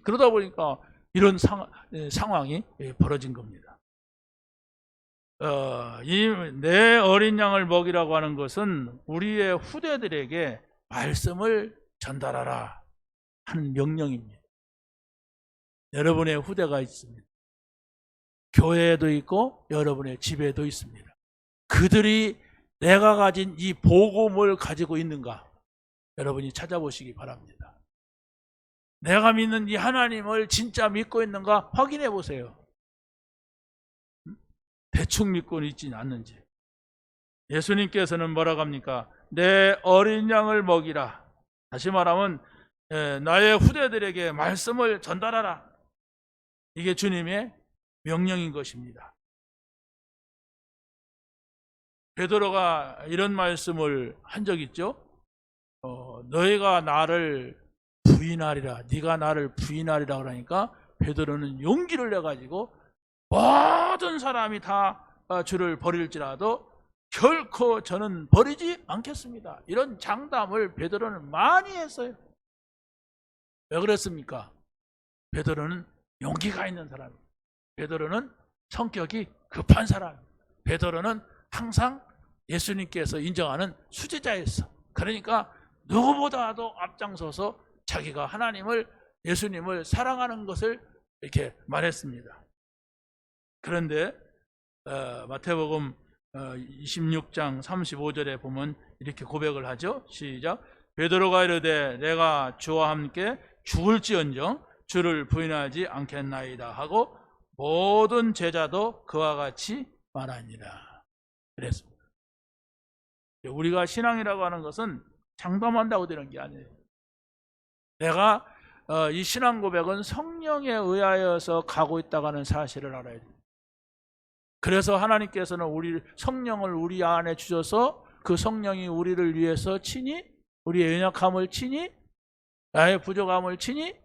그러다 보니까 이런 상황이 벌어진 겁니다. 내 어린 양을 먹이라고 하는 것은 우리의 후대들에게 말씀을 전달하라 하는 명령입니다. 여러분의 후대가 있습니다. 교회에도 있고 여러분의 집에도 있습니다. 그들이 내가 가진 이 복음을 가지고 있는가 여러분이 찾아보시기 바랍니다. 내가 믿는 이 하나님을 진짜 믿고 있는가 확인해 보세요. 대충 믿고 있지는 않는지. 예수님께서는 뭐라고 합니까? 내 어린 양을 먹이라. 다시 말하면 나의 후대들에게 말씀을 전달하라. 이게 주님의 명령인 것입니다. 베드로가 이런 말씀을 한 적 있죠. 너희가 나를 부인하리라. 네가 나를 부인하리라 그러니까 베드로는 용기를 내가지고 모든 사람이 다 주를 버릴지라도 결코 저는 버리지 않겠습니다. 이런 장담을 베드로는 많이 했어요. 왜 그랬습니까? 베드로는 용기가 있는 사람이에요. 베드로는 성격이 급한 사람이에요. 베드로는 항상 예수님께서 인정하는 수제자였어. 그러니까 누구보다도 앞장서서 자기가 하나님을, 예수님을 사랑하는 것을 이렇게 말했습니다. 그런데 마태복음 26장 35절에 보면 이렇게 고백을 하죠. 시작. 베드로가 이르되 내가 주와 함께 죽을지언정 주를 부인하지 않겠나이다 하고 모든 제자도 그와 같이 말하니라. 그랬습니다. 우리가 신앙이라고 하는 것은 장담한다고 되는 게 아니에요. 내가 이 신앙 고백은 성령에 의하여서 가고 있다고 하는 사실을 알아야 돼요. 그래서 하나님께서는 성령을 우리 안에 주셔서 그 성령이 우리를 위해서 친히, 우리의 연약함을 친히, 나의 부족함을 친히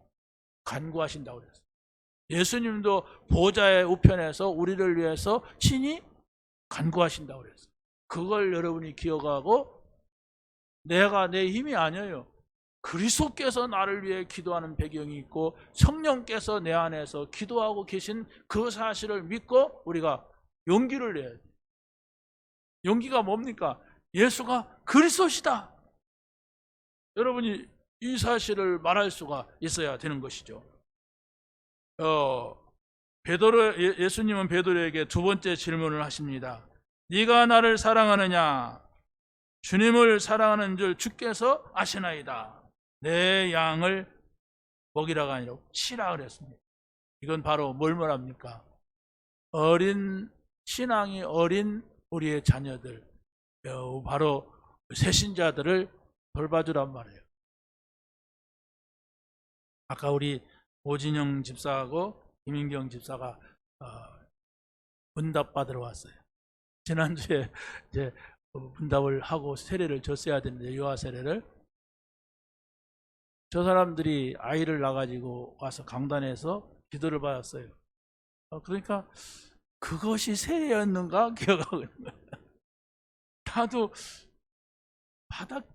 간구하신다고 그랬어요. 예수님도 보좌의 우편에서 우리를 위해서 친히 간구하신다고 그랬어요. 그걸 여러분이 기억하고, 내가 내 힘이 아니에요. 그리스도께서 나를 위해 기도하는 배경이 있고 성령께서 내 안에서 기도하고 계신 그 사실을 믿고 우리가 용기를 내야 돼요. 용기가 뭡니까? 예수가 그리스도시다. 여러분이 이 사실을 말할 수가 있어야 되는 것이죠. 예수님은 베드로에게 두 번째 질문을 하십니다. 네가 나를 사랑하느냐? 주님을 사랑하는 줄 주께서 아시나이다. 내 양을 먹이라가 아니라 치라 그랬습니다. 이건 바로 뭘 말합니까? 신앙이 어린 우리의 자녀들, 바로 새신자들을 돌봐주란 말이에요. 아까 우리 오진영 집사하고 김인경 집사가 문답 받으러 왔어요. 지난주에 이제 문답을 하고 세례를 줬어야 되는데, 유아 세례를. 저 사람들이 아이를 낳아가지고 와서 강단에서 기도를 받았어요. 그러니까 그것이 세례였는가 기억하고 있는 거예요. 나도 받았지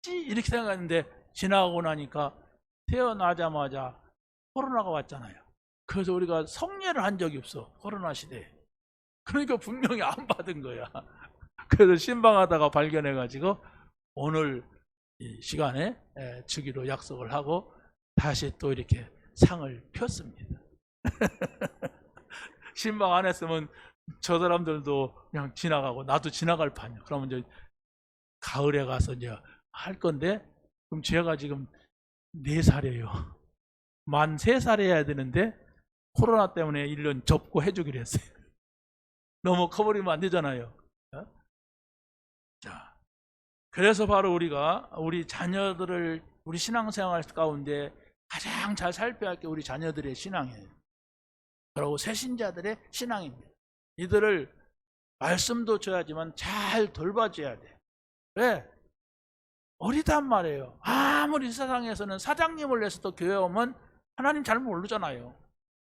이렇게 생각했는데, 지나고 나니까 태어나자마자 코로나가 왔잖아요. 그래서 우리가 성례를 한 적이 없어, 코로나 시대에. 그러니까 분명히 안 받은 거야. 그래서 신방하다가 발견해가지고 오늘 이 시간에 주기로 약속을 하고 다시 또 이렇게 상을 폈습니다. 신방 안 했으면 저 사람들도 그냥 지나가고 나도 지나갈 판이야. 그러면 이제 가을에 가서 이제 할 건데, 그럼 제가 지금 4살이에요. 만 3살 해야 되는데 코로나 때문에 1년 접고 해주기로 했어요. 너무 커버리면 안 되잖아요. 자, 그래서 바로 우리가 우리 자녀들을 우리 신앙생활 가운데 가장 잘 살펴야 할 게 우리 자녀들의 신앙이에요. 그리고 새신자들의 신앙입니다. 이들을 말씀도 줘야지만 잘 돌봐줘야 돼. 왜? 어리단 말이에요. 아무리 세상에서는 사장님을 내서도 교회 오면 하나님 잘 모르잖아요.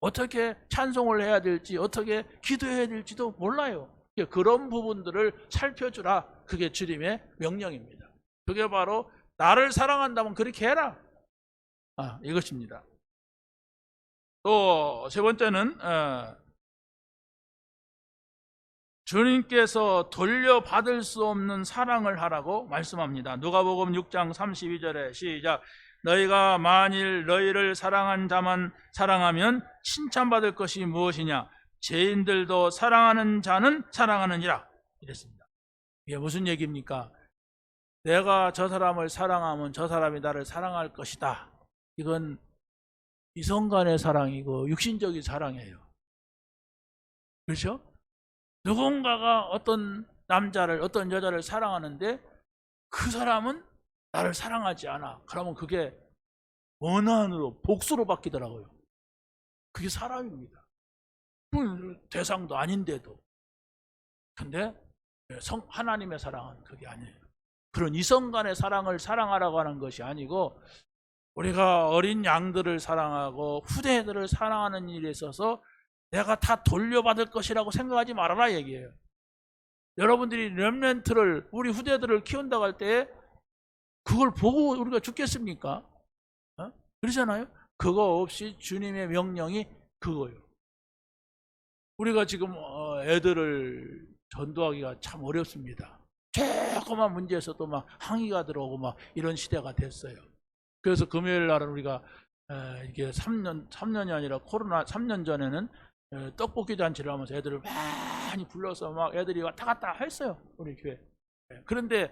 어떻게 찬송을 해야 될지, 어떻게 기도해야 될지도 몰라요. 그런 부분들을 살펴주라. 그게 주님의 명령입니다. 그게 바로 나를 사랑한다면 그렇게 해라. 이것입니다. 또 세 번째는 주님께서 돌려받을 수 없는 사랑을 하라고 말씀합니다. 누가복음 6장 32절에 시작. 너희가 만일 너희를 사랑한 자만 사랑하면 칭찬받을 것이 무엇이냐? 죄인들도 사랑하는 자는 사랑하느니라. 이랬습니다. 이게 무슨 얘기입니까? 내가 저 사람을 사랑하면 저 사람이 나를 사랑할 것이다. 이건 이성간의 사랑이고 육신적인 사랑이에요. 그렇죠? 누군가가 어떤 남자를, 어떤 여자를 사랑하는데 그 사람은 나를 사랑하지 않아. 그러면 그게 원한으로, 복수로 바뀌더라고요. 그게 사랑입니다. 대상도 아닌데도. 근데 하나님의 사랑은 그게 아니에요. 그런 이성간의 사랑을 사랑하라고 하는 것이 아니고, 우리가 어린 양들을 사랑하고 후대들을 사랑하는 일에 있어서 내가 다 돌려받을 것이라고 생각하지 말아라 얘기예요. 여러분들이 렘넌트를, 우리 후대들을 키운다고 할 때 그걸 보고 우리가 죽겠습니까? 그러잖아요. 그거 없이 주님의 명령이 그거예요. 우리가 지금 애들을 전도하기가 참 어렵습니다. 조그만 문제에서도 막 항의가 들어오고 막 이런 시대가 됐어요. 그래서 금요일 날은 우리가 이게 3년이 아니라 코로나 3년 전에는 떡볶이 잔치를 하면서 애들을 많이 불러서 막 애들이 왔다 갔다 했어요, 우리 교회. 그런데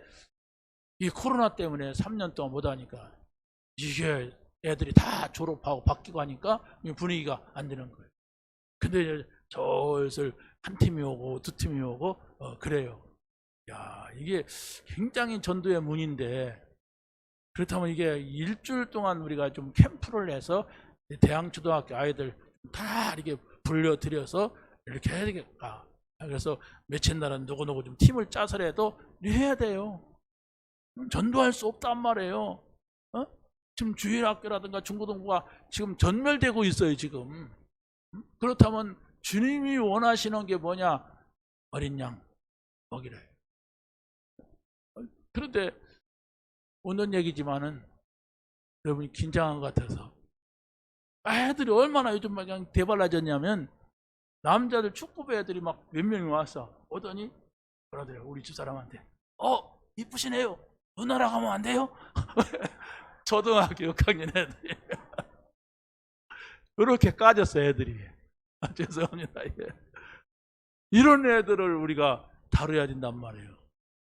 이 코로나 때문에 3년 동안 못 하니까 이게 애들이 다 졸업하고 바뀌고 하니까 분위기가 안 되는 거예요. 근데 슬슬 한 팀이 오고 두 팀이 오고 그래요. 야, 이게 굉장히 전도의 문인데, 그렇다면 이게 일주일 동안 우리가 좀 캠프를 해서 대항초등학교 아이들 다 이렇게 불려들여서 이렇게 해야 되겠다. 그래서 며칠 날은 누구누구 좀 팀을 짜서라도 해야 돼요. 전도할 수 없단 말이에요. 지금 주일학교라든가 중고등부가 지금 전멸되고 있어요, 지금. 그렇다면 주님이 원하시는 게 뭐냐? 어린 양 먹이래. 그런데 오는 얘기지만은 여러분이 긴장한 것 같아서, 애들이 얼마나 요즘 막 그냥 대발라졌냐면, 남자들 축구부 애들이 막 몇 명이 와서 오더니 그러더래요, 우리 집사람한테. 이쁘시네요. 누나랑 하면 안 돼요? 초등학교 6학년 애들이 그렇게 까졌어요, 애들이. 죄송합니다. 이런 애들을 우리가 다뤄야 된단 말이에요.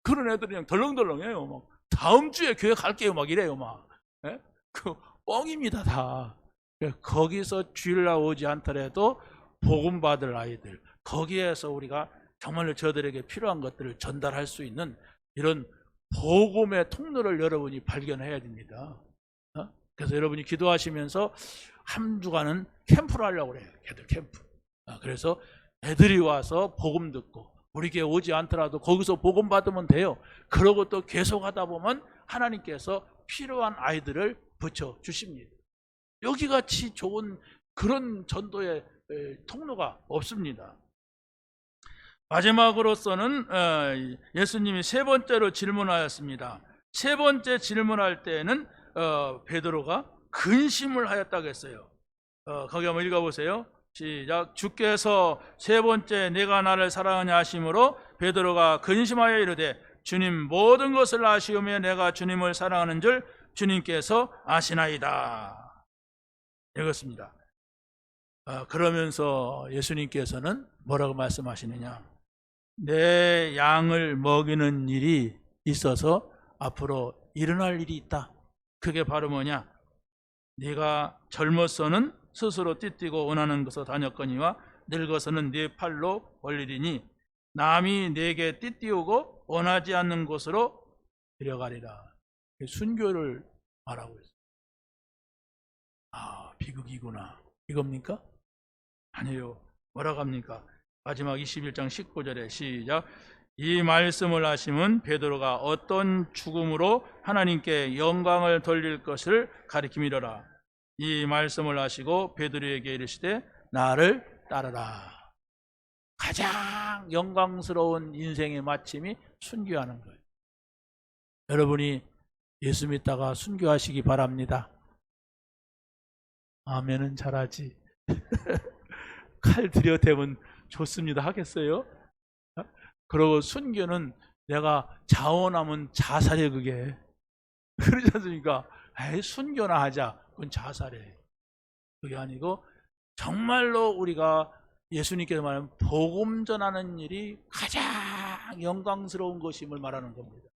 그런 애들이 그냥 덜렁덜렁해요. 막 다음 주에 교회 갈게요 막 이래요. 막 그 뻥입니다 다. 거기서 주일날 오지 않더라도 복음 받을 아이들, 거기에서 우리가 정말로 저들에게 필요한 것들을 전달할 수 있는 이런 복음의 통로를 여러분이 발견해야 됩니다. 그래서 여러분이 기도하시면서 한 주간은 캠프를 하려고 그래요. 걔들 캠프. 그래서 애들이 와서 복음 듣고 우리 교회 오지 않더라도 거기서 복음 받으면 돼요. 그러고 또 계속 하다 보면 하나님께서 필요한 아이들을 붙여 주십니다. 여기같이 좋은 그런 전도의 통로가 없습니다. 마지막으로서는 예수님이 세 번째로 질문하였습니다. 세 번째 질문할 때는 베드로가 근심을 하였다고 했어요. 거기 한번 읽어보세요. 시작. 주께서 세 번째 내가 나를 사랑하냐 하심으로 베드로가 근심하여 이르되 주님 모든 것을 아시오며 내가 주님을 사랑하는 줄 주님께서 아시나이다. 읽었습니다. 그러면서 예수님께서는 뭐라고 말씀하시느냐? 내 양을 먹이는 일이 있어서 앞으로 일어날 일이 있다. 그게 바로 뭐냐? 네가 젊어서는 스스로 띠뛰고 원하는 곳으로 다녔거니와 늙어서는 네 팔로 벌리리니 남이 네게 띠띠우고 원하지 않는 곳으로 데려가리라. 순교를 말하고 있어요. 비극이구나. 이겁니까? 아니에요. 뭐라고 합니까? 마지막 21장 19절에 시작. 이 말씀을 하심은 베드로가 어떤 죽음으로 하나님께 영광을 돌릴 것을 가리킴이로라. 이 말씀을 하시고 베드로에게 이르시되 나를 따르라. 가장 영광스러운 인생의 마침이 순교하는 거예요. 여러분이 예수 믿다가 순교하시기 바랍니다. 아멘은 잘하지. 칼 들여대면 좋습니다 하겠어요? 그리고 순교는 내가 자원하면 자살해. 그게 그러지 않습니까? 순교나 하자. 그건 자살해. 그게 아니고 정말로 우리가 예수님께서 말하는 복음 전하는 일이 가장 영광스러운 것임을 말하는 겁니다.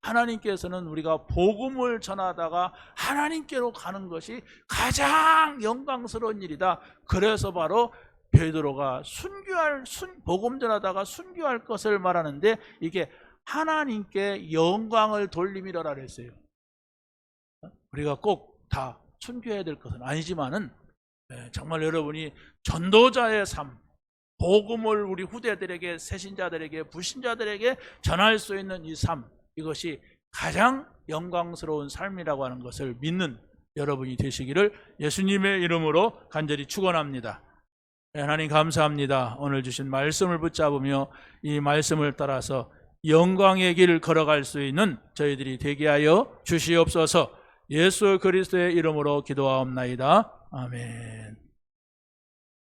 하나님께서는 우리가 복음을 전하다가 하나님께로 가는 것이 가장 영광스러운 일이다. 그래서 바로 베드로가 복음 전하다가 순교할 것을 말하는데 이게 하나님께 영광을 돌림이라고 그랬어요. 우리가 꼭 다 순교해야 될 것은 아니지만은 정말 여러분이 전도자의 삶, 복음을 우리 후대들에게, 새신자들에게, 불신자들에게 전할 수 있는 이 삶, 이것이 가장 영광스러운 삶이라고 하는 것을 믿는 여러분이 되시기를 예수님의 이름으로 간절히 축원합니다. 하나님 감사합니다. 오늘 주신 말씀을 붙잡으며 이 말씀을 따라서 영광의 길을 걸어갈 수 있는 저희들이 되게 하여 주시옵소서. 예수 그리스도의 이름으로 기도하옵나이다. 아멘.